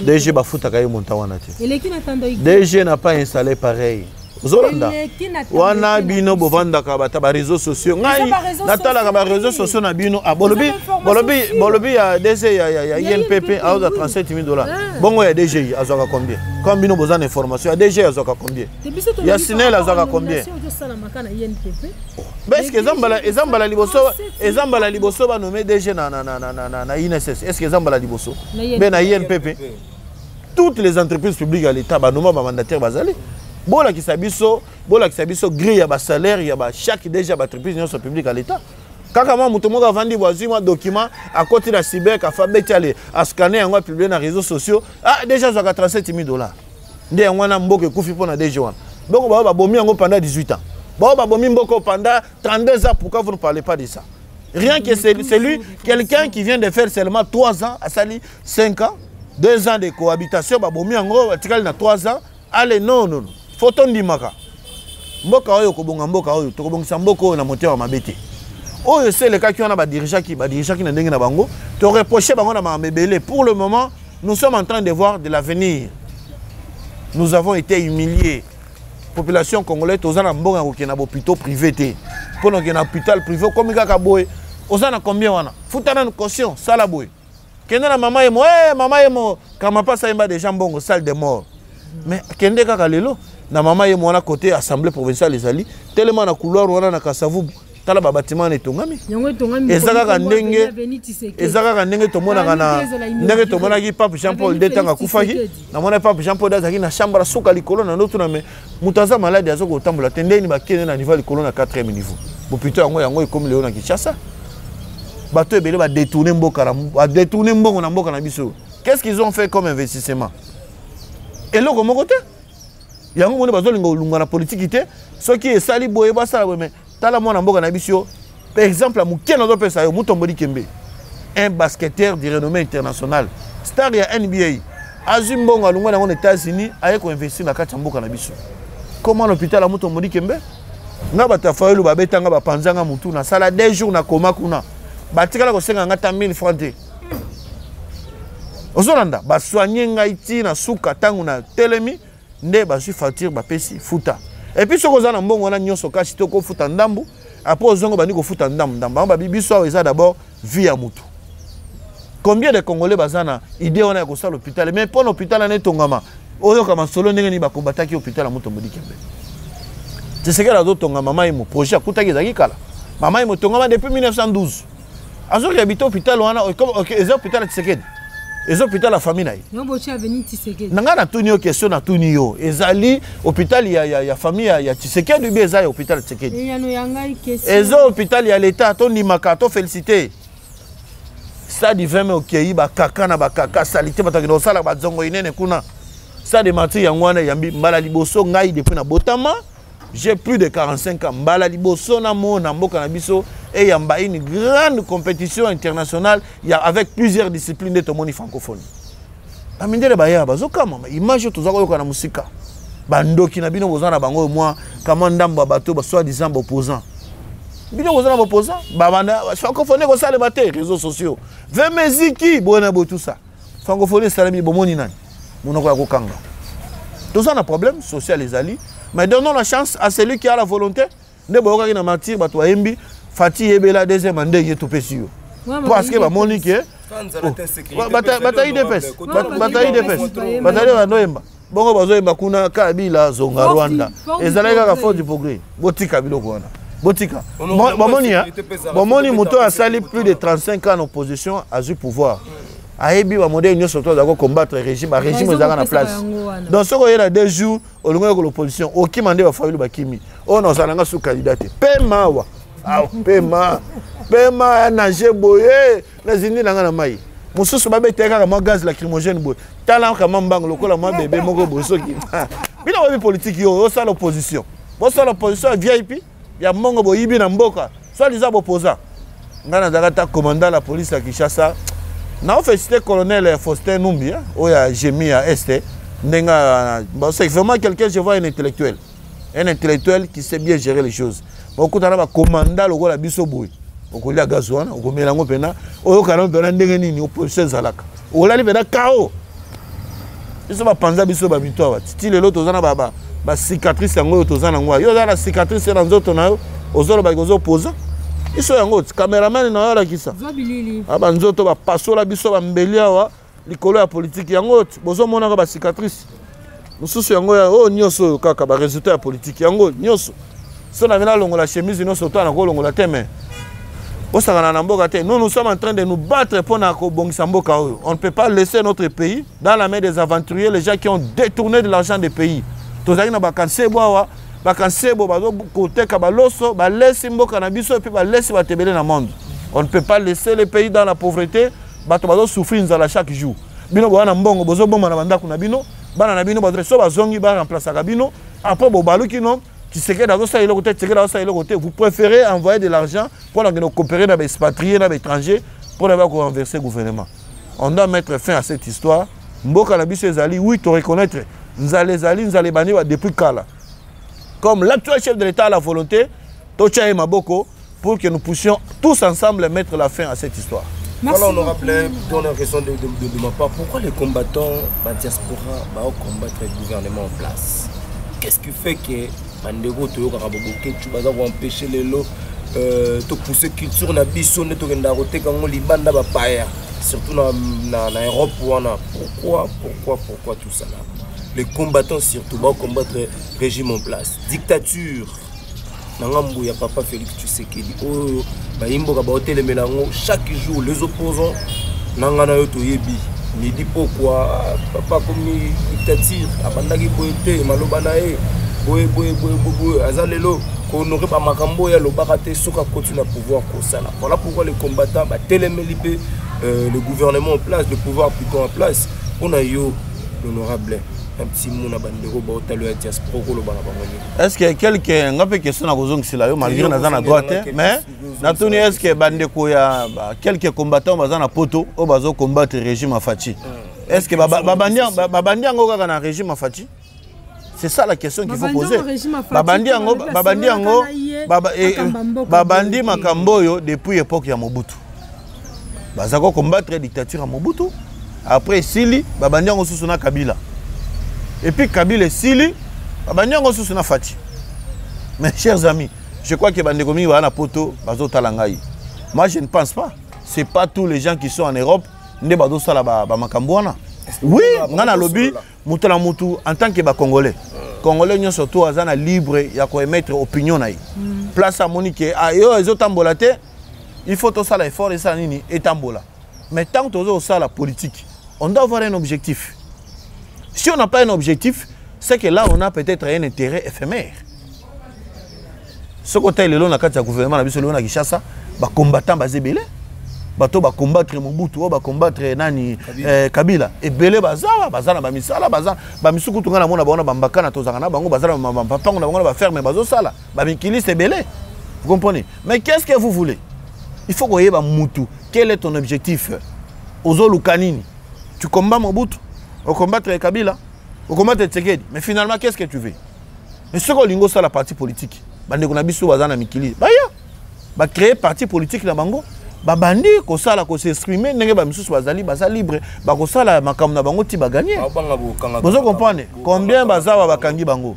DG bafuta kayo monta wana te DG n'a pas installé pareil Zolanda wana bino bovanda ka bata ba réseaux sociaux ngai natala ka ba réseaux sociaux na bino bolobi ya DC ya INPP a 37 000 $. Bongo ya DG azoka combien comme bino bozana information ya DG azoka combien ya Sinel azoka combien est-ce que ezambala liboso ba nommé DG na INSS est-ce que ezambala liboso ben na INPP toutes les entreprises publiques à l'état ba nomma ba mandataire bazali bola ki sabiso grille ya ba salaire ya ba chaque déjà ba entreprise non publique à l'état kaka moi muto moko vandi boazi moi document à côté de la cyber ka fa beti aller à scanner yango publier na réseaux sociaux déjà za 37 000 $. Ndé yango na mboke kufi pona DG wana donc ba bomi yango pendant 18 ans ba bomi mboko pendant 32 ans pourquoi vous ne parlez pas de ça rien que c'est lui quelqu'un qui vient de faire seulement 3 ans à sali 5 ans 2 ans de cohabitation ba bomi yango atikali na 3 ans allez non photo ndimaka mboka oyo kobonga mboka oyo tokobongisa mboka oyo na moteur wa mabete oyo c'est le cas qui on a ba dirigeant qui na ndenge na bango to reprocher bango na mabebele pour le moment nous sommes en train de voir de l'avenir nous avons été humiliés population congolaise tozana mbonga kokena hôpital privé te pour na hôpital privé comme kaka boy ozana combien wana futana caution sala boy kena na mama yemo kama pas ça des gens bongo salle de mort mais kende kaka lelo na mama ye mwana côté assemblée provinciale ezali tellement na couloir wana na Kasavu tala ba bâtiment ne tongami ezaka ka ndenge tomona na ndenge tomona ki Pape Jean Paul detanga kufaki na mona Pape Jean Paul dazaki na chambre suka likolo na ndoto na me mutaza malade azoko tambola tendeni ba kene na niveau likolo na 4e niveau bopito yango comme Léon na Kinshasa bato ebele ba détourner mboka na mboka na biso. Qu'est-ce qu'ils ont fait comme investissement? Et là comme côté yango mona bazolinga olunga na politique te soki esali boye basala boye mais tala mwana mboka na biso par exemple à mukena do pesa yo Mutombodi Kembe un basketteur de renommée internationale star ya NBA azumbongo alunga na aux États-Unis aye ko investir na kati mboka na biso. Comment l'hôpital à Mutombodi Kembe nga batafayo ba betanga ba panzanga mutu na sala 2 jours na koma kuna batikala ko senga ngata 1000 francs te ozolanda ba soigner ngai ti na suka tangu na telemi nde ba su facture ba pesi futa. Et puis, ce qu'on a mbongo wana nyonso kasi to ko futa ndambu après ozongo bandi ko futa ndambu ba bibiso eza d'abord vie ya mutu. Combien de Congolais bazana idée on a ko sa l'hôpital mais pour l'hôpital na tongama oyo kama solo ndenge ni ba kombataki hôpital à Mutombodi Kembe. C'est ce que la d'autres mama imo projet akutaki ezaki kala. Mama imo tongama depuis 1912. Azo ki habite hôpital wana comme les hôpital Tshisekedi. Les hôpitaux la famille naï. Nanga na tuni yo question na tuni yo. Ezali hôpital ya famille ya Tshisekedi bi ezali hôpital Tshisekedi. Ezo hôpital ya l'état to ni makato féliciter. Ça di vraiment okei ba kaka na ba kaka salité bataki do sala ba zongo inene kuna. Ça de mati ya ngwana yambi mbala liboso ngai depuis na botama. J'ai plus de 45 ans. Mbala liboso na mona mboka na biso et yamba une grande compétition internationale avec plusieurs disciplines de tomoni francophone. Amindele baya bazoka mama image tozako yoka na musika. Bandoki na bino bozana bango moi comment ndamba bato ba soit disant opposant. Bino bozana opposant babanda francophone ko sale baté réseaux sociaux. Vemeziki bona bo tout ça. Francophone salami bomoni nani. Monoko ya kokanga. Tous ça un problème social les alliés. Mais donnons la chance à celui qui a la volonté de boka qui na martyr batwa embi Fati ebela deuxième année qui tout pesio. Parce que ba monique bataille de pes. Bataille de pes. Bataille de noemba. Bongo bazoemba kuna Kabila zonga Rwanda. Ezalaka ka force du progrès. Botika biloko wana. Botika. Bomoni moto a sali plus de 35 ans en opposition à du pouvoir. Ayebi ba modèle nyonso to za ko combattre régime ezaka na place. Donc ce qu'on a 2 jours au longo de l'opposition, aucun mandat va fallu bakimi. On a salanga sous candidat. Pema wa. Ah pema na jeboye na zindi nanga na mai. Mususu ba beteka ka gaz lacrymogène boy. Tala ka mambang lokola ma bébé moko bosoki. Bina wa politique yo ça l'opposition. Bo ça l'opposition VIP, ya mongo boyibi na mboka. Soit les opposants. Ngana zakata commandant la police à Kinshasa. Na officier colonel Faustin Numbi, oya Jemi à Est, c'est vraiment quelqu'un, je vois un intellectuel. Un intellectuel qui sait bien gérer les choses. Beaucoup de gens commandent le rôle à Bissoboui. Au collègue à Gazouana, au Mélango Pena, au Canon Bernardini, au Poche Zalaka. Au Lali Bena Kao. Ils sont pas pensés à Bissoba Mitoa. Style l'autre aux Baba, la cicatrice en haut aux Anangwa. Il y a la cicatrice dans les autres, aux autres opposants. Ils sont en haut, caméraman na la kisa. Aba nzoto ba pasola biso ba mbelia wa likolo ya politique yango bozo mona ba cicatrice. Mususu yango ya o nyoso kaka ba résultat ya politique yango nyoso. So na vena longola chemise nyoso to na ko longola teme. Bosaka na mboka te. Nous sommes en train de nous battre pour na ko bongisa mboka oyo. On ne peut pas laisser notre pays dans la main des aventuriers, les gens qui ont détourné de l'argent des pays. Tozaki na ba kansebo wa bakansebo bazo koteka baloso balesi mboka na biso et puis balesi batebele na monde. On ne peut pas laisser les pays dans la pauvreté, bato bazo souffrir nzala chaque jour. Bino bwana mbongo bozo bomba na bandako na bino, bana na bino badreso bazongi ba remplacer ka bino, après bo baluki non, qui se que dans ça ile côté, c'est que dans ça ile côté, vous préférez envoyer de l'argent pour nous coopérer dans les expatriés, dans les étrangers pour ne pas renverser le gouvernement. On doit mettre fin à cette histoire. Mboka na biso ezali oui to reconnaître nzale zali nzale bani depuis kala. Comme l'actuel chef de l'État a la volonté, Tocha et Maboko, pour que nous puissions tous ensemble mettre la fin à cette histoire.
Voilà, on aura plein de questions de ma part. Pourquoi les combattants, la diaspora, vont combattre le gouvernement en place? Qu'est-ce qui fait que Mandego Toyo Karaboboke, tu vas empêcher les lots de pousser culture na biso ne to kenda roté quand libanda ba paya, surtout na Europe wana. Pourquoi tout ça là? Les combattants surtout vont combattre le régime en place. Dictature. Nangambu ya papa Félix Tshisekedi. Oh, Baimboka Baotele Melango, chaque jour, les opposants, Nangana Yoto Yebi. Me dit pourquoi, papa comme dictature, Abandagi Boete, Malobanae, Boé, Azalelo, qu'on n'aurait pas Makambo et Lobarate, Soka continue à pouvoir pour ça. Voilà pourquoi les combattants, Télémélipé, le gouvernement en place, le pouvoir plutôt en place, on a eu l'honorable. Un petit mot na bandero ba otalo ya diaspora ko lo bana bango.
Est-ce que quelqu'un ngape question na kozong sila yo malgré na zana droite mais na tuni est-ce que bandeko ya quelques combattants bazana poto o bazo combattre régime Afati. Est-ce que babandi ngo kaka na régime Afati? C'est ça la question qu'il faut poser. Babandi makambo yo depuis époque ya Mobutu. Bazako combattre dictature à Mobutu. Après Sili babandi ngo susuna Kabila. Et puis Kabila et Sili, Banyango Sousuna Fati. Mes chers amis, je crois que Bandekomi va na poto, Bazo Talangaï. Moi je ne pense pas. Ce n'est pas tous les gens qui sont en Europe, ne Bazo Sala Bamakambouana. Oui, Nana Lobby, Moutala Moutou, en tant que Congolais. Congolais, nous surtout à libre, il y a quoi émettre opinion. Place à Monique, ah, yo, ils ont tambolate, il faut tout ça l'effort et ça nini, et tambola. Mais tant que tu as ça la politique, on doit avoir un objectif. Si on n'a pas un objectif, c'est que là, on a peut-être un intérêt éphémère. Ce côté, le long de gouvernement, on a Kinshasa, les combattants basés belé, bato ba combattre Mobutu, ba combattre nani Kabila. Et belé bazawa, bazana ba misala, bazana ba misuku tunga na mona ba ona bambaka na tozanga na bango bazana ba papa na bango ba ferme bazo sala. Ba mikili c'est belé. Vous comprenez? Mais qu'est-ce que vous voulez? Il faut qu'on y ait Mobutu. Quel est ton objectif? Ozolu kanini. Tu combats Mobutu? Au combattre Kabila, au combattre Tshisekedi. Mais finalement, qu'est-ce que tu veux? Mais ce qu'on lingo ça la partie politique. Bande qu'on a biso bazana mikili. Bah ya. Bah créer parti politique na bango. Bah bandi ko sala ko s'exprimer nenge ba misusu bazali baza libre. Bah ko sala makam na bango ti ba gagner. Vous comprenez? Combien bazawa bakangi bango?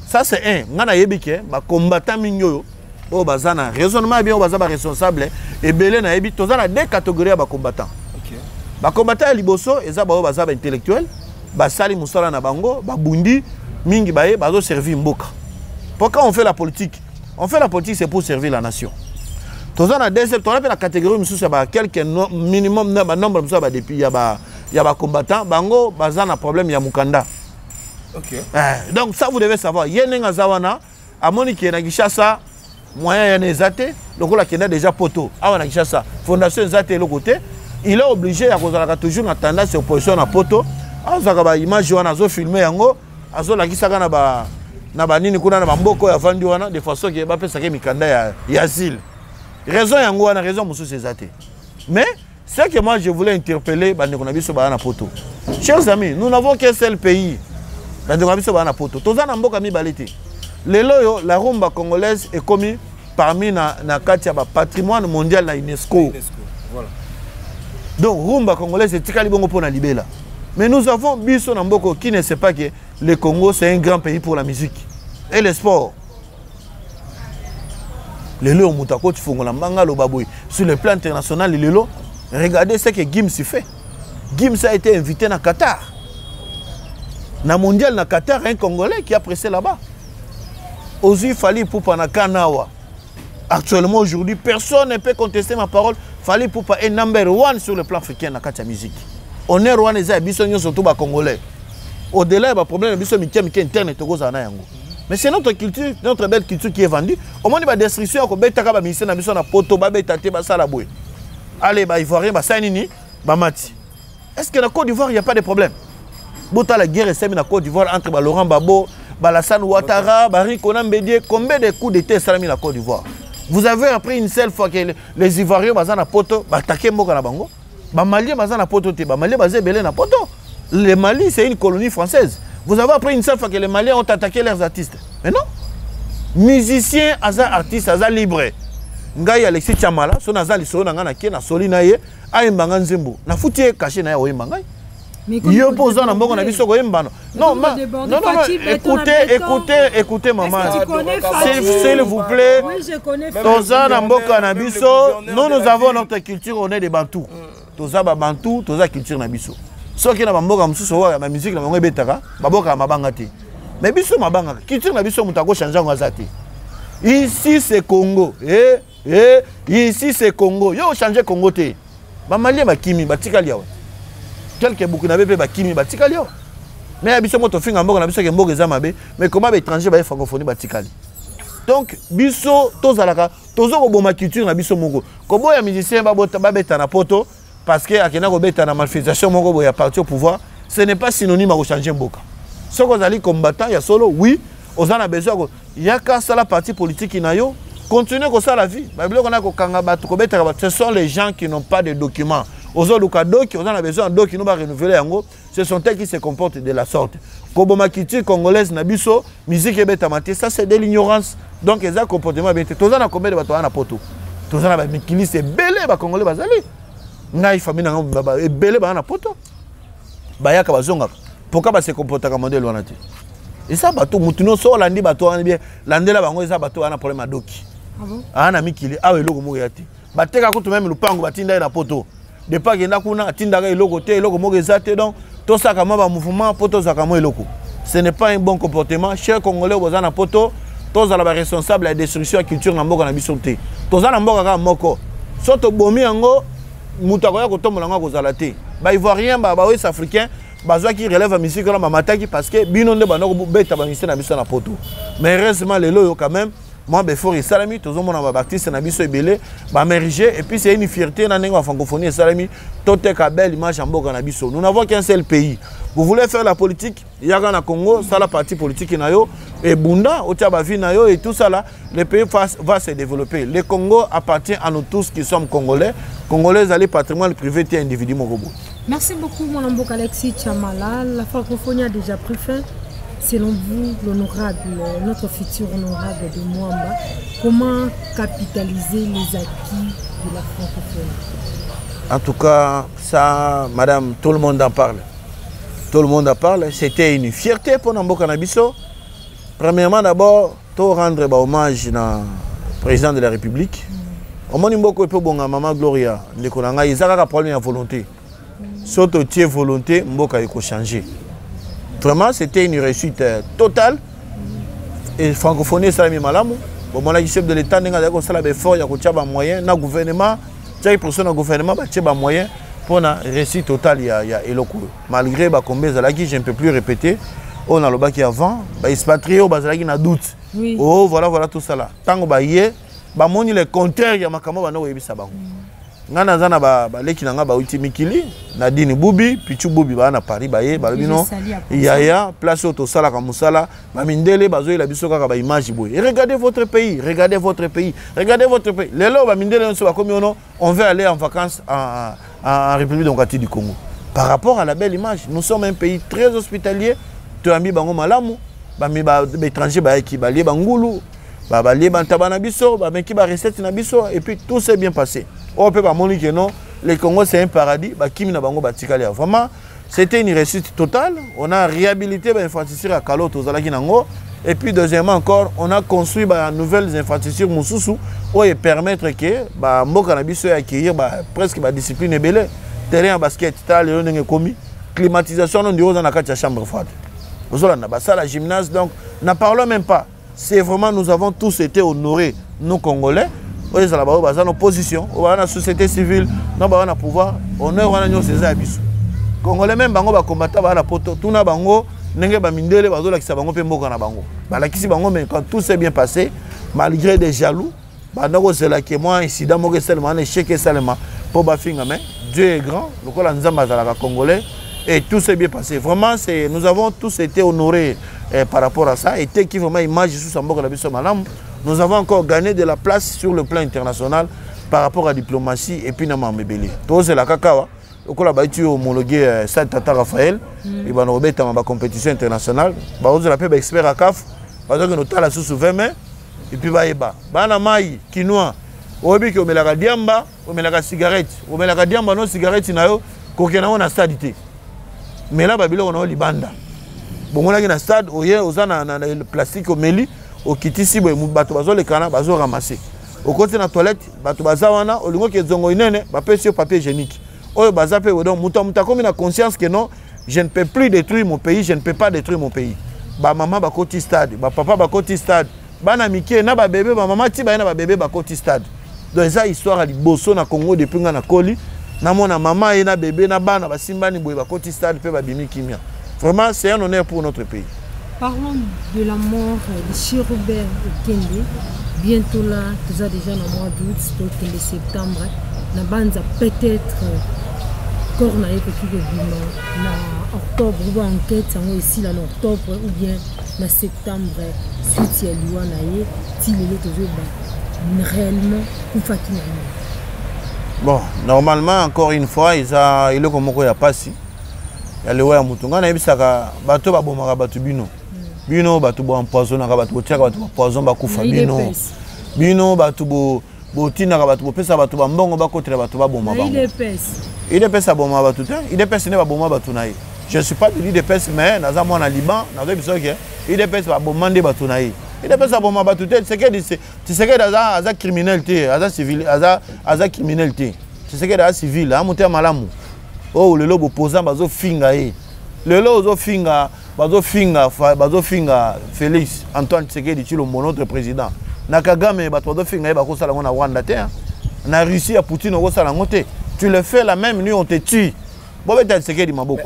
Ça c'est un. Ngana yebike ba combattant minyo. Oh bazana raisonnement bien bazaba responsable et belé na yebi tozana deux catégories ba combattants. Les combattants liboso eza ba bazaba intellectuel ba sali musala na bango ba bundi mingi bae bazo servir mboka. Pourquoi on fait la politique? On fait la politique c'est pour servir la nation. Tozana na deuxième on appelle la catégorie mususu ba quelques minimum nombre mususu ba depuis ya ba combattants bango bazana problème ya mukanda. OK. Donc ça vous devez savoir yenenga zawana amoni ki na Kinshasa moyen ya nezate lokola kenda déjà poto awa na Kinshasa fondation ezate le côté. Il est obligé à cause toujours la tendance à opposition à poto. Azaka image wana zo filmer yango, azo la kisaka na ba nini kuna na mboko ya vandi wana de façon que ba pesa ke mikanda ya asile. Raison yango wana raison musu sezate. Mais c'est que moi je voulais interpeller bande kona biso ba na poto. Chers amis, nous n'avons qu'un seul pays. Bande kona biso ba na poto. Tozana mboka mi balete. Lelo yo la rumba congolaise est commis parmi na kati ya ba patrimoine mondial na UNESCO. Voilà. Donc, rumba congolais, c'est Tikali Bongo pour la Libéla. Mais nous avons Bisso Namboko qui ne sait pas que le Congo, c'est un grand pays pour la musique et le sport. Le Lelo Moutako, tu fais Manga Lobaboui. Sur le plan international, le Lelo, regardez ce que Gims fait. Gims a été invité dans Qatar. Dans le mondial, dans Qatar, un Congolais qui a pressé là-bas. Ozu Fali Poupa Kanawa. Actuellement, aujourd'hui, personne ne peut contester ma parole. Fali Poupa est number one sur le plan africain dans la musique. On est roi des habitants surtout les Congolais. Au-delà du problème, il y a un interne. Mais c'est notre culture, notre belle culture qui est vendue. Au moins, il y a des destructions. Allez, est-ce que dans la Côte d'Ivoire, il n'y a pas de problème? La guerre est la Côte d'Ivoire entre Laurent Gbagbo, Alassane Ouattara, Barry Konan Bédié. Combien de coups d'état sont mis dans la Côte d'Ivoire? Vous avez appris une seule fois que les Ivoiriens sont dans poto, attaquent Mboka Bango. Les Maliens sont dans poto, les Maliens sont dans poto. Le Mali, c'est une colonie française. Vous avez appris une seule fois que les Maliens ont attaqué leurs artistes. Mais non. Musiciens, artistes, libres. Ngai Alexis Tchamala, son azali so nanga na ke na soli na ye, aimbanga nzembo. Na futi e caché na ye oimbanga. Yo posa na mbongo na biso ko embano. Non, écoutez maman. S'il vous plaît.
Oui, je connais.
Toza na mboka na biso, nous avons notre culture, on est des Bantous. Toza ba Bantou, toza culture na biso. Soki na mboka mususu wa ma musique na bango ebetaka, baboka mabanga te. Mais biso mabanga, culture na biso mutako changer ngazati. Ici c'est Congo. Ici c'est Congo. Yo changer Congo te. Ba Malien ba kimi batikali yawa. Quelques Burkinabé pe ba kimi batikali yawa. Mais abiso moto finga mboka na biso ke mboka eza mabe, mais comment ba étranger ba francophonie batikali. Donc biso tozalaka tozo ko boma culture na biso moko. Ko boya musicien ba beta na poto parce que akena ko beta na malfaisation moko boya parti au pouvoir, ce n'est pas synonyme à changer mboka. Ce qu'on a dit combattant, il y a solo, oui, on a besoin. Il y a qu'à ça la partie politique qui n'a yo. Continuez comme ça la vie. Ce sont les gens qui n'ont pas de documents. Aux autres doc, on a besoin de doc qui nous va renouveler en gros. Ce sont eux qui se comportent de la sorte. Koboma culture congolaise nabiso, musique et bétamate, ça c'est de l'ignorance. Donc ils ont un comportement bien. Tous en a combien de bateaux à poto. Tous en a mikili c'est belé ba congolais bazali. Ngai famille na baba et belé ba na poto. Baya ka bazonga. Pourquoi se comporter comme modèle wana te? Et ça bateau mutuno so landi bateau wana bien landela bango eza bateau wana problème adoki.
Ah bon?
Ana mikili awe eloko moko yati. Bateka kutu même lupango batinda na poto. De pas genda kuna tinda ga eloko te eloko moko ezate donc to saka ma ba mouvement poto saka mo eloko. Ce n'est pas un bon comportement. Chers Congolais boza na poto, tous ala ba responsable la destruction de la culture na mboka na biso te. Toza na mboka ka moko. Soto bomi yango mutako ya kotombola nga kozala te. Ba ivoirien ba ouest africain bazwa qui relève la musique là mataki parce que bino nde bana ko beta ba ministère na biso na poto. Mais heureusement les loyo quand même moi before salami tous mona ba artiste na biso ebele ba merger et puis c'est une fierté na nengo francophonie salami toute ka belle image en mboka na biso. Nous n'avons qu'un seul pays. Vous voulez faire la politique, il y a na Congo, ça la partie politique na yo et bunda otia ba vie na yo et tout ça là, le pays va se développer. Le Congo appartient à nous tous qui sommes congolais. Congolais allez patrimoine privé et individu mokobo.
Merci beaucoup, mon Mbok Alexis Tchamala. La francophonie a déjà pris fin. Selon vous, l'honorable, notre futur honorable de Mwamba, comment capitaliser les acquis de la francophonie?
En tout cas, ça, madame, tout le monde en parle. Tout le monde en parle. C'était une fierté pour Mbok Anabiso. Premièrement, d'abord, tout rendre hommage au président de la République. Au moins, Mbok peut bon maman Gloria, ils ont un problème de volonté. Surtout tiers volonté, Mbok a changé. Vraiment, c'était une réussite totale. Et francophonie, ça a mis malamu. Bon, moi, le chef de l'État, il y a un effort, il y a un moyen. Le gouvernement, il y a un gouvernement, il y a un moyen pour une réussite totale. Il y a Eloko. Malgré combien de je ne peux plus répéter. On a le bac avant, il se patrie, il y a doute. Oh, voilà tout ça là. Tant que il y a le contraire, il y a un camon, il y a un ngana zana ba leki nanga ba uti mikili Nadine Bubi Pichu Bubi ba na Paris ba ye ba bino yaya place auto sala ka musala ba mindele bazo ila biso kaka ba image boy. Regardez votre pays, regardez votre pays, regardez votre pays. Lelo ba mindele nso ba komi ono, on veut aller en vacances en République démocratique du Congo. Par rapport à la belle image, nous sommes un pays très hospitalier. Tu as mis bango malamu, ba mi ba étranger ba ki ba lié bangulu, ba lié bantabana biso, ba meki ba recette na biso et puis tout s'est bien passé. On peut pas montrer que non, le Congo c'est un paradis. Vraiment, c'était une réussite totale. On a réhabilité l'infrastructure à Kalo, et puis deuxièmement encore, on a construit de nouvelles infrastructures Moussoussou pour permettre que Mokanabiso accueillir presque la discipline belle, terrain en basket, climatisation dans la chambre froide. La gymnase, donc, n'en parlons même pas. C'est vraiment, nous avons tous été honorés, nous Congolais. Nous avons une opposition, nous avons une société civile, nous avons un pouvoir, on a une société civile. Congolais même, nous avons combattu la poto, tout le monde, nous avons mindele, nous avons mais quand tout s'est bien passé, malgré des jaloux, nous avons que moi, incident, moi, seulement, un échec seulement, pour Bafinga, mais Dieu est grand, nous avons Congolais, et tout s'est bien passé. Vraiment, nous avons tous été honorés par rapport à ça, et qui vraiment image sous Samboka la Bisso Malam. Nous avons encore gagné de la place sur le plan international par rapport à la diplomatie et puis Nama Mebele. Tout c'est la Kakawa. On a homologué Stade Tata Raphaël. Il va nous remettre dans la compétition internationale. On a appelé expert à CAF. On a noté la sous 20 mai. Et puis on a Bana Maï, Kinoa. On a dit qu'on met la diamba, on met la cigarette. On met la diamba, non cigarette, qu'on a un stade. Mais là, on a Libanda. Bon, on a un stade, on a un plastique au Meli. Au kitisi boy bato bazo le kana bazo ramasser au côté na toilette bato bazawana au lingo ke zongo inene ba pesi papier hygiénique oyo bazape odon muta comme na conscience que non, je ne peux plus détruire mon pays, je ne peux pas détruire mon pays. Ba maman ba koti stade, ba papa ba koti stade, bana mike na ba bébé ba maman ti ba na ba bébé ba koti stade donc ça histoire ali bosso na Congo depuis nga na koli na mona maman et na bébé na bana ba simbani boy ba koti stade pe ba bimi kimia vraiment c'est un honneur pour notre pays. Parlons
de la mort de Chérubin Okende. Bientôt là, tout ça déjà dans le mois d'août, donc le septembre, la bande peut-être corona et petit en octobre ou en enquête, ça ici là en octobre ou bien en septembre suite à l'Iwanaye, si les autres réellement ou fatigué.
Bon, normalement encore une fois, il est comme il y a pas si. Il y a le ouais à Moutonga, na ibisaka bateau ba bomaka bateau bino. Bino batu bo empoisonner ka batu bo tiaka batu poison ba kufa bino bino batu bo tina ka batu bo pesa batu ba mbongo ba kotela batu ba boma bango il est pesa boma batu te il est pesa ne ba boma batu naï je suis pas de l'île de pesa mais naza mo na Liban nazo biso ke il est pesa ba bomande batu naï il est pesa boma batu te c'est que tu sais que aza criminel te aza civil aza criminel te tu sais que aza civil a monter malamu oh le lobo posant bazo finga e le lobo zo finga bazo finga Félix Antoine Tshisekedi Tshilombo notre président na Kagame bazo finga ba ko sala ngona Rwanda te na Russie à Poutine ko sala ngote tu le fais la même nuit on te tue bobeta Tshisekedi maboko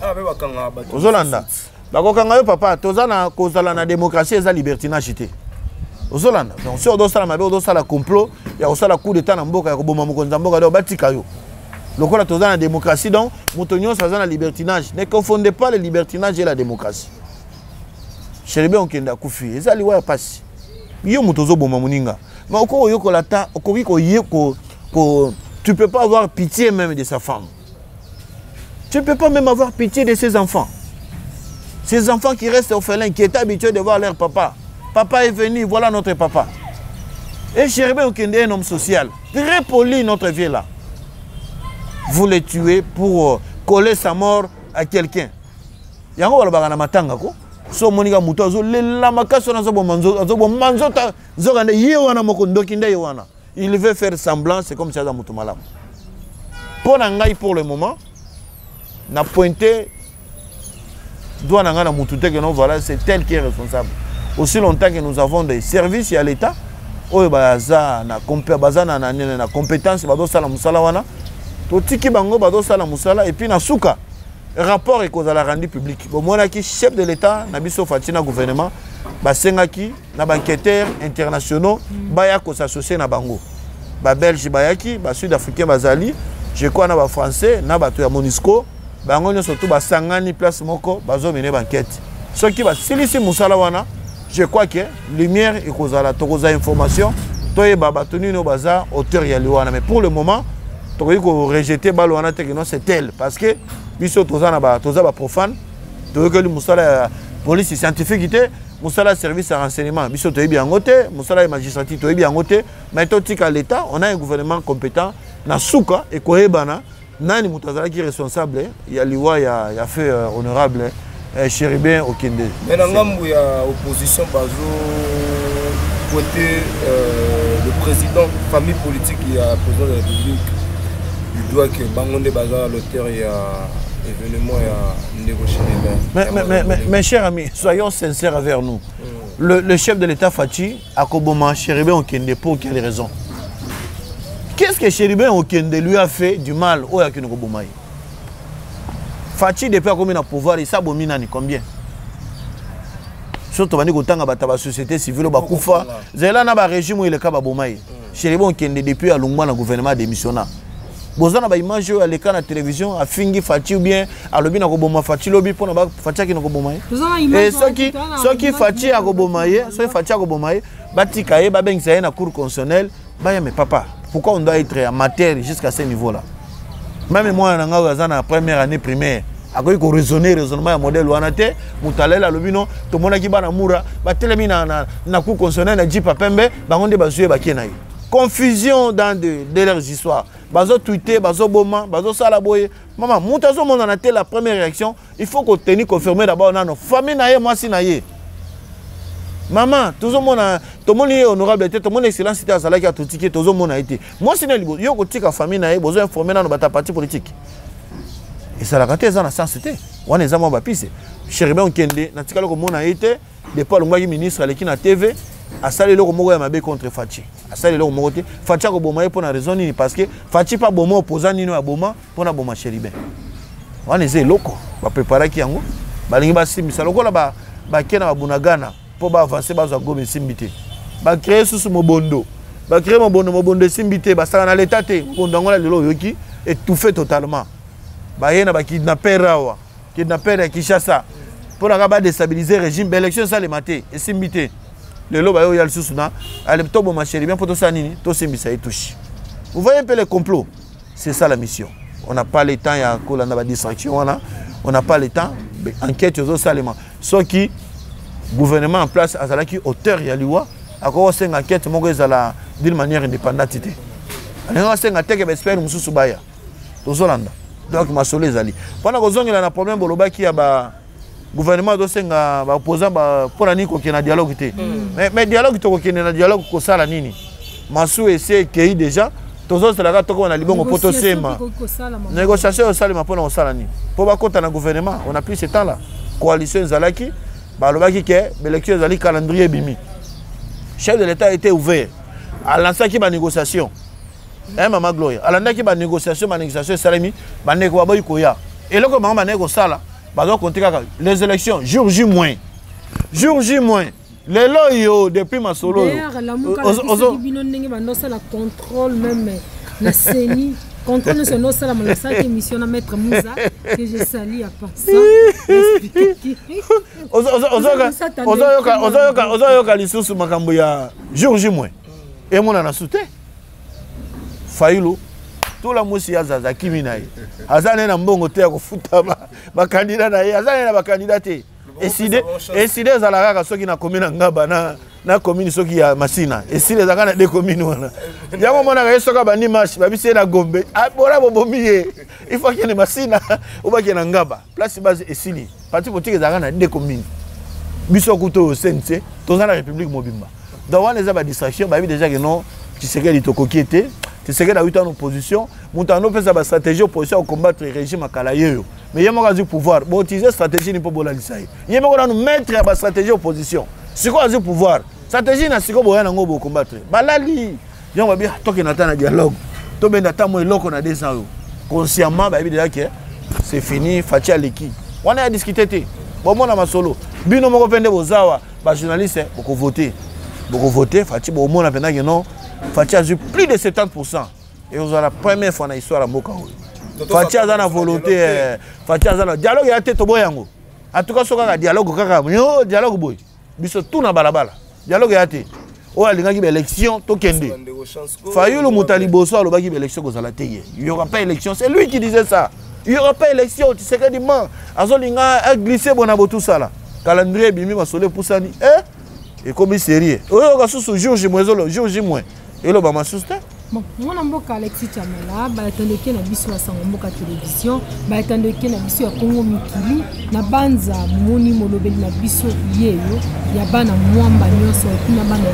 ozolanda bako kanga yo papa tozana ko sala na démocratie eza libertinage te ozolanda donc si odo sala mabe odo sala complot ya ko sala coup d'état na mboka ya ko boma mokonza mboka do batika yo lokola tozana la démocratie donc motonyo ça la libertinage ne confondez pas le libertinage et la démocratie. Chérubin Okende akufi ezali wa pasi yo mutozo boma muninga mais oko yoko lata okoki ko yeko ko tu peux pas avoir pitié même de sa femme, tu peux pas même avoir pitié de ses enfants qui restent orphelins, qui étaient habitués de voir leur papa est venu, voilà notre papa. Et Chérubin Okende est un homme social très poli, notre vieux là vous le tuez pour coller sa mort à quelqu'un. Yango wala bagana matanga ko so monika muto zo lela makaso na zo manzo ta zo gande yewana moko ndoki nde yewana. Il veut faire semblant, c'est comme ça dans muto malam. Pour ngai pour le moment na pointé doit nanga na muto te que non voilà, c'est tel qui est responsable. Aussi longtemps que nous avons des services à l'état oyo baza na compétence bazo sala musala wana totiki bango bazo sala musala et puis na suka rapport ekozala rendu public bomonaki chef de l'état na biso fatina gouvernement basengaki na banquêteurs internationaux baya ko s'associer na bango ba belge bayaki ba sud africain bazali je crois na ba français na bato ya MONUSCO bango nyo surtout basangani place moko bazo mener banquête soki ba silisi musala wana je crois que lumière ekozala tokoza information toye baba toni no baza auteur ya liwana mais pour le moment tokoki ko rejeter balo wana te que non c'est elle parce que biso toza ba profane toyoki musala police scientifique te musala service à renseignement biso toyebi yango te musala magistrature toyebi yango te mais totika l'état on a un gouvernement compétent na suka et koyebana nani mutazala qui responsable ya liwa ya fait honorable Chérubin Okende.
Mais dans ngambu ya opposition bazo côté le président famille politique et président de la République il doit que bangonde baza l'auteur ya événement ya négocier.
Mais chers amis, soyons sincères envers nous. Le chef de l'État Fachi a Koboma Chérubin Okende pour quelle raison? Qu'est-ce que Chérubin Okende lui a fait du mal au Yakino Koboma? Fachi depuis combien de pouvoir et ça bomina ni combien? Surtout bani kotanga bataba société civile ba kufa zela na ba régime ile ka ba bomai Chérubin Okende depuis alongwa na gouvernement démissionnant bozana ba image yo aleka na télévision a fingi Fachi ou bien alobi na koboma Fachi lobi pona ba Fachi ki na koboma et soki Fachi a koboma ye soki Fachi a koboma ye batika ye ba bengisa ye na cour constitutionnelle ba ya mais papa pourquoi on doit être amateur jusqu'à ce niveau là? Même moi dans la première année primaire a raisonnement modèle wana te mutalela lobino to mona ki bana mura ba telemi na ku consonner na jipa pembe bangonde bazue bakena yi confusion dans de leurs histoires bazo tweeter bazo boma bazo sala boye maman mutazo mona na te la première réaction il faut qu'on tenir confirmer d'abord na no famille na ye moi si na ye maman toujours mona to moni honorable te to moni excellence cité azala ki atotiki tozo mona été moi si na libo yo ko tika famille na ye bozo informer na no bata parti politique. Et ça la raté ça na sens c'était on est ama bapise Chérubin Okende na tikalo ko mona été depuis le mois ministre aleki na TV asali eloko moko ya mabe contre Fachi. Asali eloko moko te. Fachi a boma pour na raison nini parce que Fachi pas boma opposant nino ya boma pour na boma Chéribin. Wana eze eloko ba préparer ki yango. Balingi ba simbisa lokola ba kena ba bunagana pour ba avancer ba za gobe simbité. Ba créer sous mobondo. Ba créer mobondo simbité ba sala na l'état te. Mobondo ngona lelo yoki étouffé totalement. Ba yena ba kidnapper rawa. Kidnapper ya Kinshasa. Pour la déstabiliser le régime, l'élection ça les maté et simbité. Le loba yo yal sousuna, ale to bo ma chérie bien pour tout ça nini, to simbisa et touche. Vous voyez un peu le complot. C'est ça la mission. On n'a pas le temps ya ko la na distraction on n'a pas le temps, enquête aux salement. Ceux qui gouvernement en place azala qui auteur ya liwa, akoko senga enquête moko ezala d'une manière indépendante. Alenga senga teke ba espère mususu baya. To Zolanda. Donc ma solé zali. Pendant que zongi la na problème boloba ki ya ba gouvernement doit senga ba opposant ba pona niko ki na dialogue te. Mais dialogue to ko na dialogue ko sala nini? Masu essaie que déjà tozo c'est la to ko na libongo poto sema. Négociation au salima pona au sala ni. Po ba kota na gouvernement, on a pris ce temps là. Coalition zalaki ba lobaki ke l'élection zali calendrier bimi. Chef de l'État était ouvert à lancer qui ba négociation. Maman Gloria. À l'endroit qui ba négociation salami ba neko ba ikoya. Et là ko maman neko sala. Les élections, jour J-. Jour J-. Les loyaux depuis ma solo.
D'ailleurs, la contrôle même la CENI. Contrôle de ce émission à Maître Moussa que je salue à passant.
Ozoyoka lisusu makambo ya jour J-. Et mon ana soute. Faïlo. Tout la moussi ya zaza kiminaye. Azane na mbongo te ko futa ba candidat na ye. Azane na ba candidat te. Eside za la kaka soki na commune ngaba na commune soki ya Masina. Eside za kana de commune wana. Yango mona ka soka ba ni marche ba bise na Gombe. Abora bobomiye. Il faut qu'il y ait Masina ou ba na ngaba. Place base esili. Parti politique za kana de commune. Biso kuto sense to za la République mobimba. Donc on les a ba distraction ba déjà que non tu sais que litokokiete. Tu sais que dans 8 ans d'opposition, Moutano fait sa stratégie opposition à combattre le régime à Kalayeyo. Mais il y a un pouvoir. Bon, utiliser stratégie n'est pas bon là. Il y a un mettre à la stratégie opposition. C'est quoi le pouvoir? Stratégie n'a pas bon pour combattre. Balali. Il y a un dialogue. Tout le monde a un dialogue à des ans. Consciemment, c'est fini. Fatia Leki. On a discuté. Bon, moi, on a solo. Bino moko pende bozawa. Les journalistes, beaucoup voté. Beaucoup voté. Fatia, bon, moi, on a pensé que non. Fatia a eu plus de 70%. Et on a la première fois dans l'histoire de Moka. Fatia a la volonté. Fatia a le dialogue. Il y a été boyango. En tout cas, ce qu'il dialogue, dialogue boy. Biso tout na balabala. Dialogue a été. Oh, il y a une élection, tout kende. Fayou le Moutalibo soit le bagi élection aux alateye. Il n'y aura pas élection. C'est lui qui disait ça. Il n'y aura pas élection. Tu sais que dimanche, Azolinga a glissé bonabo tout ça là. Calendrier bimi ma solé pour ça ni. Et comme sérieux. Oh, on a sous jour J-. Jour J-. Et le bama souste.
Bon, moi namboka Alexis Chamala, ba etandeke na biso sango mboka télévision, ba etandeke na biso ya Congo Mikili, na banza moni molobeli na biso yeyo, ya bana mwamba nyonso na bana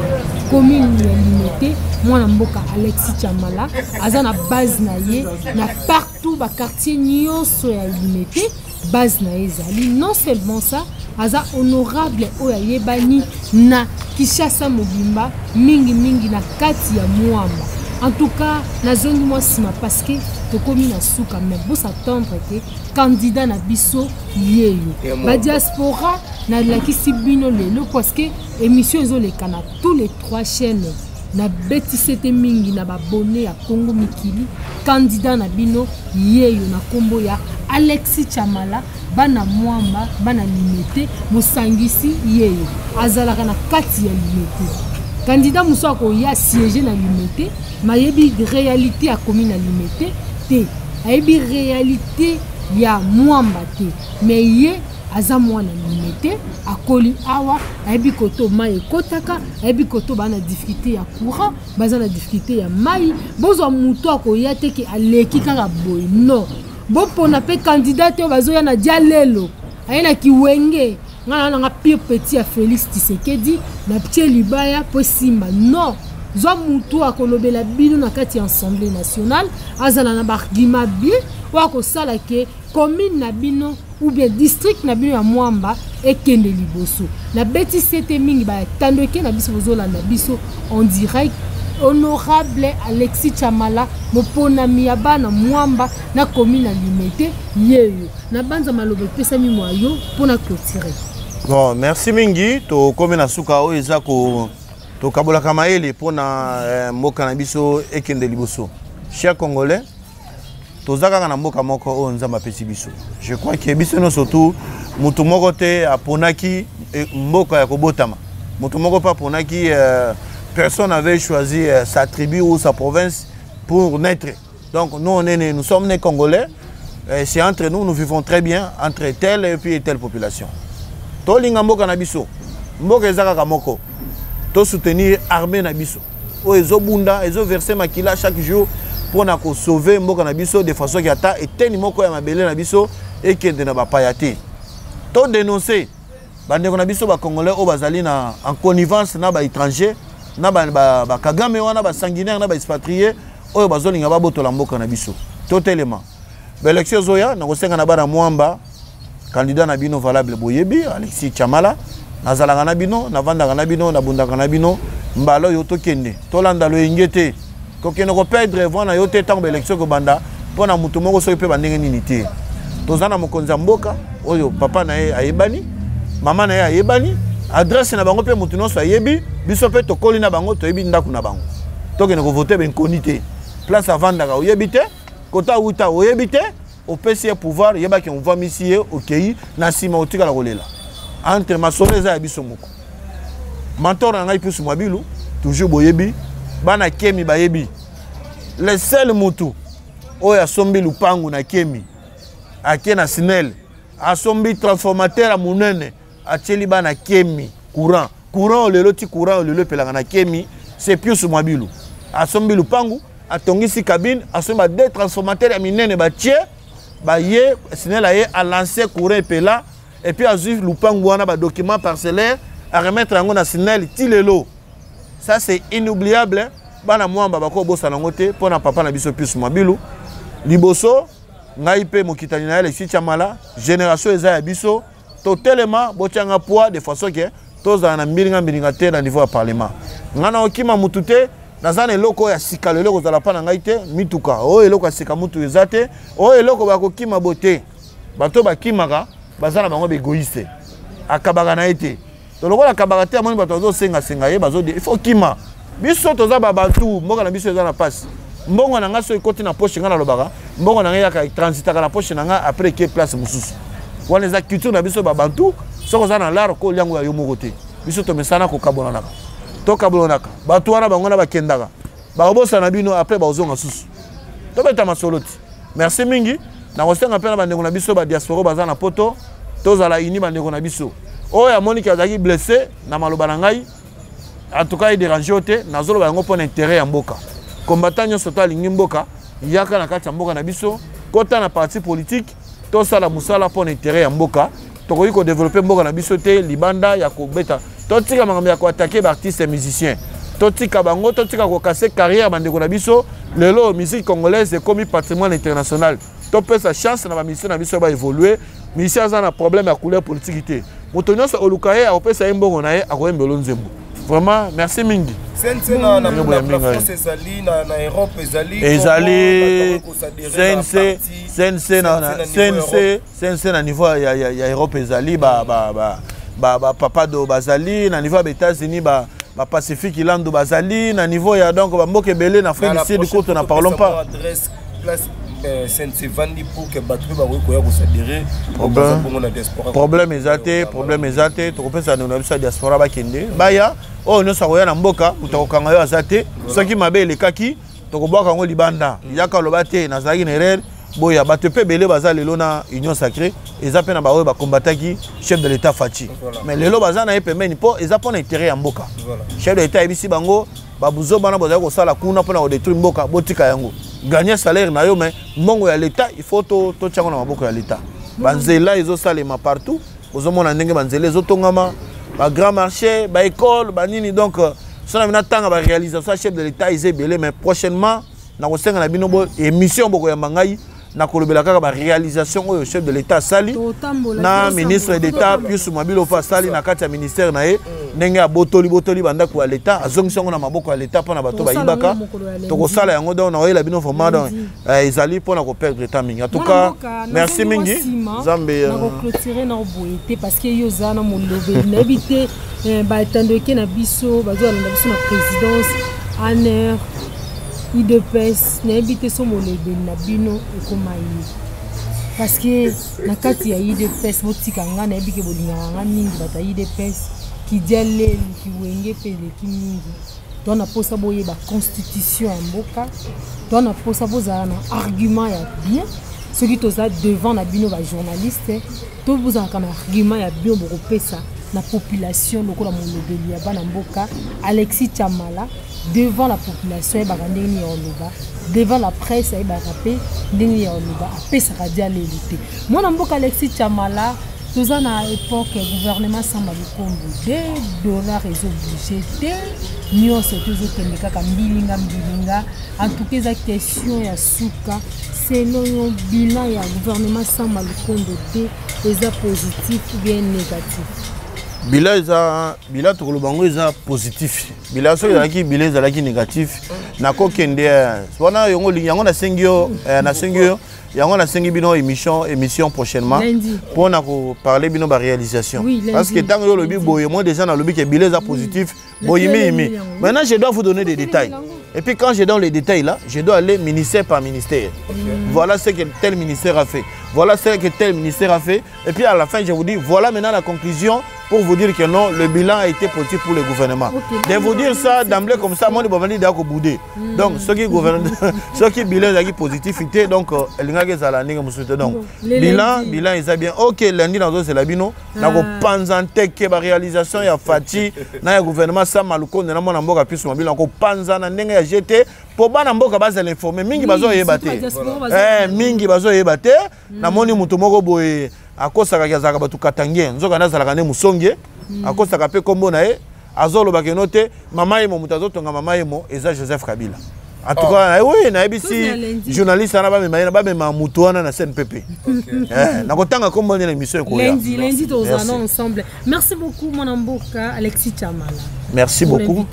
commune ya Limete, moi namboka Alexis Chamala, aza na base na ye, na partout ba quartier nyonso ya Limete, base na ezali. Non seulement ça, aza honorable oya yebani na Kinshasa mobimba mingi na kati ya mwamba. En tout cas, na zone moi sima parce que to komi na souka mais bon s'attendre que candidat na biso yeyo. Ba diaspora na la kisibino lelo parce que émission zo le kana tous les 3 chaînes na beti sete mingi na babonné ya Congo Mikili candidat na bino yeyo na kombo ya Alexis Chamala bana mwamba bana Limete musangisi yeyo azalaka na kati ya Limete. Candidat Moussa ko ya siégé na Limete, mayebi réalité a commune na Limete te. Ayebi réalité ya mwamba te. Mais ye aza mwana Limete akoli awa ayebi koto mai kotaka, ayebi koto bana difficulté ya courant, bazana difficulté ya mai, bozo muto ko ya te ki aleki kaka boy. Non. Bo pona pe candidat te bazo ya na dialelo. Ayena ki wenge. Nga pire petit à Félix Tshisekedi na ptie libaya po simba. Non, zwa mutu akolobela bino na kati assemblée nationale azala na bargument bien wako sala ke commune na bino ou bien district na bino ya Mwamba ekende liboso na beti sete mingi ba tandoke na biso bozolanda biso en direct honorable Alexis Chamala moponami ya bana Mwamba na commune Limete yeyo na banza malobe pesa mi moyo pona clôturer.
Bon, merci mingi to commune na suka o eza ko to kabola kamaele pona mboka na biso ekende liboso. Chers Congolais, tozaka na mboka moko o nzamba pesi biso. Je crois que biso no surtout mutu moko te aponaki mboka ya kobotama. Mutu moko pa ponaki personne n'avait choisi sa tribu ou sa province pour naître. Donc nous sommes nés Congolais. C'est entre nous, nous vivons très bien entre telle et puis telle population. To linga mboka na biso. Mboka ezaka moko. To soutenir armée na biso. O ezo bunda, ezo verser makila chaque jour pour na ko sauver mboka na biso de façon ki ata eteni moko ya mabele na biso et que de na ba payate. To dénoncer bandeko na biso ba Congolais o bazali na en connivence na ba étranger. Na ba Kagame wana ba sanguinaire na ba expatrié oyo bazolinga ba botola mboka na biso totalement l'élection zoya na kosenga na bana Mwamba candidat na bino valable boyebi Alexis Chamala nazalanga na bino na vandanga na bino na bundaka na bino mbalo yo tokende tolanda lo ingete kokende ko perdre vona yo te tango élection ko banda pona mutu moko so pe bandenge nini te tozana mokonza mboka oyo papa na ye ayebani mama na ye ayebani adresse na bango pe mutu no so ayebi biso pe tokoli na bango toyebi ndaku na bango tokene ko voter ben konité place à vendre oyebi te kota uta oyebi te au PC pouvoir yeba ki on va misie okei na sima otika la kolela entre masoneza ya biso moko mentor na ngai plus mwabilu toujours boyebi bana kemi bayebi le seul mutu oya sombi lupangu na kemi ake na sinel asombi transformateur a munene acheli bana kemi courant lelo ti courant lelo pelanga na kemi c'est plus mwabilu asombi lupangu atongisi cabine asomba deux transformateurs ya minene ba tie ba ye sinela ye a lancer courant pela et puis azui lupangu wana ba document parcellaire à remettre yango na sinel ti lelo ça c'est inoubliable bana Mwamba bako bosa na ngote pona papa na biso plus mwabilu liboso ngai pe mokitani na Alexis Chamala génération eza ya biso totalement botianga poids de façon que toza na mbilinga te na niveau ya parlement ngana okima mutute nazana eloko ya sika lelo za la pana ngai te mituka o eloko ya sika mutu ezate o eloko bakokima bote bato bakimaka bazana bango begoïste akabaka na ete to lokola akabaka te amoni bato zo senga ye bazo il faut kima biso toza babantu mboka na biso eza na passe mbongo na nga so ikoti na poche nga na lobaka mbongo na nga ya transitaka na poche na nga après que place mususu wana eza culture na biso babantu soko za na laro ko liango ya yo moko te biso to mesana ko kabonanaka to kabonanaka bato wana bango na bakendaka baobosa na bino après bazonga susu to beta masoloti merci mingi na kosenga pe na bandeko na biso ba diaspora baza na poto tozala ini bandeko na biso oyo Monique azaki blessé na maloba na ngai en tout cas il dérange te nazolo bango pour intérêt ya mboka combattant nyonso to alingi mboka yaka na kati ya mboka na biso kota na parti politique to sala musala pour intérêt ya mboka tokoki ko développer mboka na biso te libanda ya ko beta to tika makambo ya ko attaquer ba artiste et musicien to tika bango to tika ko casser carrière bandeko na biso lelo musique congolaise est comme patrimoine international to pesa chance na ba musicien na biso ba évoluer musicien za na problème ya couleur politique te moto nyonso olukaye a opesa mbongo na ye akoyembelo nzembo. Vraiment, merci mingi.
Sense na France ezali na Europe ezali
sense na niveau ya Europe ezali ba papa do bazali na niveau ya États-Unis ba Pacifique Lando bazali na niveau ya donc ba mboke belé na Afrique du Sud côté na parlons pas.
Sense vandi pour que battu ba ko ya ko sadire
problème ezate to kopesa na biso diaspora ba kende baya o no sa na mboka utokanga yo azate soki mabe lekaki to ko bwaka ngo libanda yaka lobate na zaki na erreur boya bato pe belé baza lelo na union sacrée ezape na ba oyo ba combattaki chef de l'état Fachi mais lelo baza na epemeni po ezapo na intérêt ya mboka chef de l'état ebisi bango babuzo bana boza ko sala kuna pona ko détruire mboka botika yango gagner salaire na yo mais mbongo ya l'état il faut to tchango na maboko ya l'état banzela ezo salema partout ozomona ndenge banzela ezo tongama ba grand marché ba école ba nini donc so na tanga ba réalisation chef de l'état ils belé mais prochainement na ko senga na bino bo émission boko ya mangai na kolobela kaka ba réalisation oyo chef de l'état sali na ministre d'état Pius Mabilo fa sali na kati ya ministère na ye ndenge ya botoli banda ko l'état azongisa ngo na maboko ya l'état pona bato ba yibaka to ko sala yango donc na oyela bino format donc ezali pona ko perdre temps mingi en tout cas merci mingi Zambe
na ko clôturer na boité parce que yo zana mo lobe na éviter ba tandoke na biso bazo na biso na présidence aner IDPS na éviter so mo lobe na bino ekomayi parce que na kati ya IDPS botika nga na ebike bolinga nga mingi bata IDPS qui diale qui wenge pele ki mingi donc na posa boye ba constitution en mboka donc na posa boza na argument ya bien ce qui toza devant na bino ba journaliste to vous en kana argument ya bien boko pesa na population lokola molobeli ya bana mboka Alexis Chamala devant la population ba ndeni ya oloba devant la presse ba rapé ndeni ya oloba apesa radia lelité mona mboka Alexis Chamala tous en à l'époque gouvernement samba lukombo $2 réseau budgété nous c'est toujours tendeka kambilinga en tout cas la question ya suka selon bilan ya gouvernement samba lukombo est positif ou bien négatif.
Bila to lobango eza positif. Bila so yaki bila ezalaki négatif. Na ko kende wana yango na sengio yango na sengi bino émission prochainement pour na ko parler bino ba réalisation parce que tant que le lobi boye moi déjà na lobi que bila eza positif boyimi. Maintenant je dois vous donner des détails. Et puis quand je donne les détails là, je dois aller ministère par ministère. Voilà ce que tel ministère a fait. Voilà ce que tel ministère a fait. Et puis à la fin, je vous dis, voilà maintenant la conclusion pour vous dire que non, le bilan a été positif pour le gouvernement. De vous dire ça d'emblée comme ça, moi, je vais venir d'accord boudé. Donc, ce qui gouverne, ce qui bilan est positivité, donc, bilan, est bien. Ok, lundi, dans c'est la bino. N'a pas panzante que la réalisation, il y a Fati, n'a gouvernement, ça, maluko, n'a pas n'amboka plus sur bilan, qu'on panzana, n'a jeté. Pour bana mboka baza l'informer mingi bazo yebate mingi bazo yebate na moni mutu moko boye akosaka kazaka batu katangie nzoka nazalaka ne musonge akosaka pe kombo na ye azolo bakenote mama yemo mutazo tonga mama yemo eza Joseph Kabila en tout cas oui na ebisi journaliste na ba mema mutu wana na CNPP na kotanga kombo na émission ko
lundi tous ensemble merci beaucoup mon mboka Alexis Chamala.
Merci beaucoup.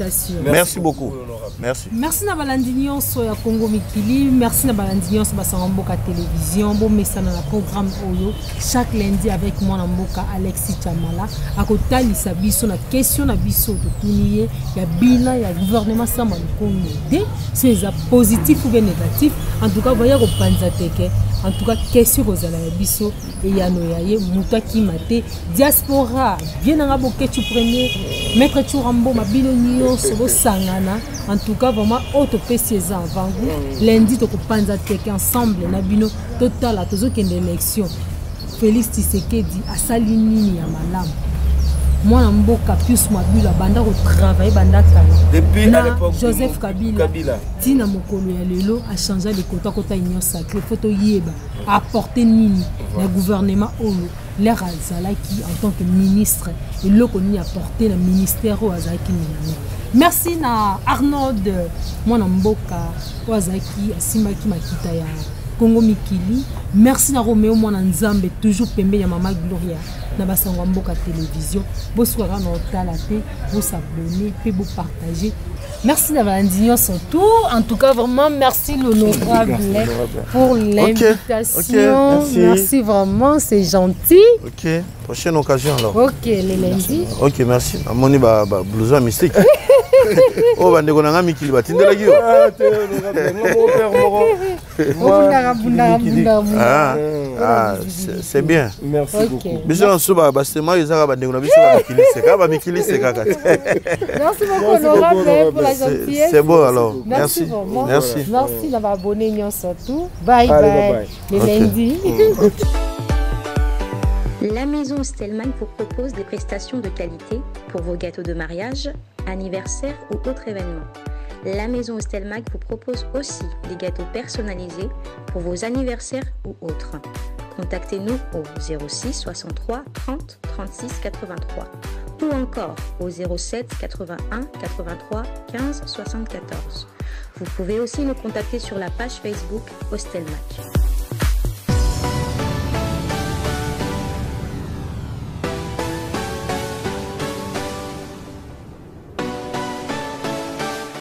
Merci beaucoup. Merci.
Merci na balandinyo so ya Congo Mikili. Merci na balandinyo so basanga mboka télévision. Bon message na programme Oyo chaque lundi avec moi na mboka Alexis Chamala. Akotali sa biso na question na biso to tuniye ya bilan ya gouvernement sama Congo. C'est positif ou bien négatif. En tout cas voyez ko panza teke. En tout cas question aux ala biso et ya no yaye muta ki mate diaspora bien nga boketu premier maître Churambo mabilo nyo so sangana. En tout cas vraiment auto PC avant vous lundi to ko panza teke ensemble na bino total à tozo kende élection Félix Tshisekedi asali nini ya malamu moi na mboka Pius Mabilo banda ko travailler banda
depuis à l'époque
Joseph Kabila tina mokolo ya lelo a changé les kota union sacrée photo yeba apporter nini le gouvernement Oyo l'air azalaki en tant que ministre et le koni apporter le ministère au azaki nini. Merci na Arnold moi na mboka azaki asimaki makita ya Congo Mikili. Merci na Roméo Mwana Nzambe toujours pembe ya Mama Gloria na basangwa mboka télévision. Boswara na otala te, vous s'abonner, puis vous partager. Merci d'avoir indigné son tour. En tout cas, vraiment, merci l'honorable pour l'invitation.
Okay,
merci vraiment, c'est gentil.
Ok, prochaine occasion alors.
Ok, les lundis.
Ok, merci. Amoni ba blouson mystique. Oh, bande konanga mikili batindela kiyo. C'est bien.
Merci beaucoup.
Biso nsuba basema ezaka bande kona biso ba mikili se kaka.
Merci beaucoup l'honorable pour la gentillesse.
C'est beau alors.
Merci.
Merci.
Merci d'avoir abonné Nyon surtout. Bye bye. Les lundis.
La maison Stelmach vous propose des prestations de qualité pour vos gâteaux de mariage, anniversaire ou autres événements. La maison Stelmach vous propose aussi des gâteaux personnalisés pour vos anniversaires ou autres. Contactez-nous au 06 63 30 36 83 ou encore au 07 81 83 15 74. Vous pouvez aussi nous contacter sur la page Facebook Hostelmac.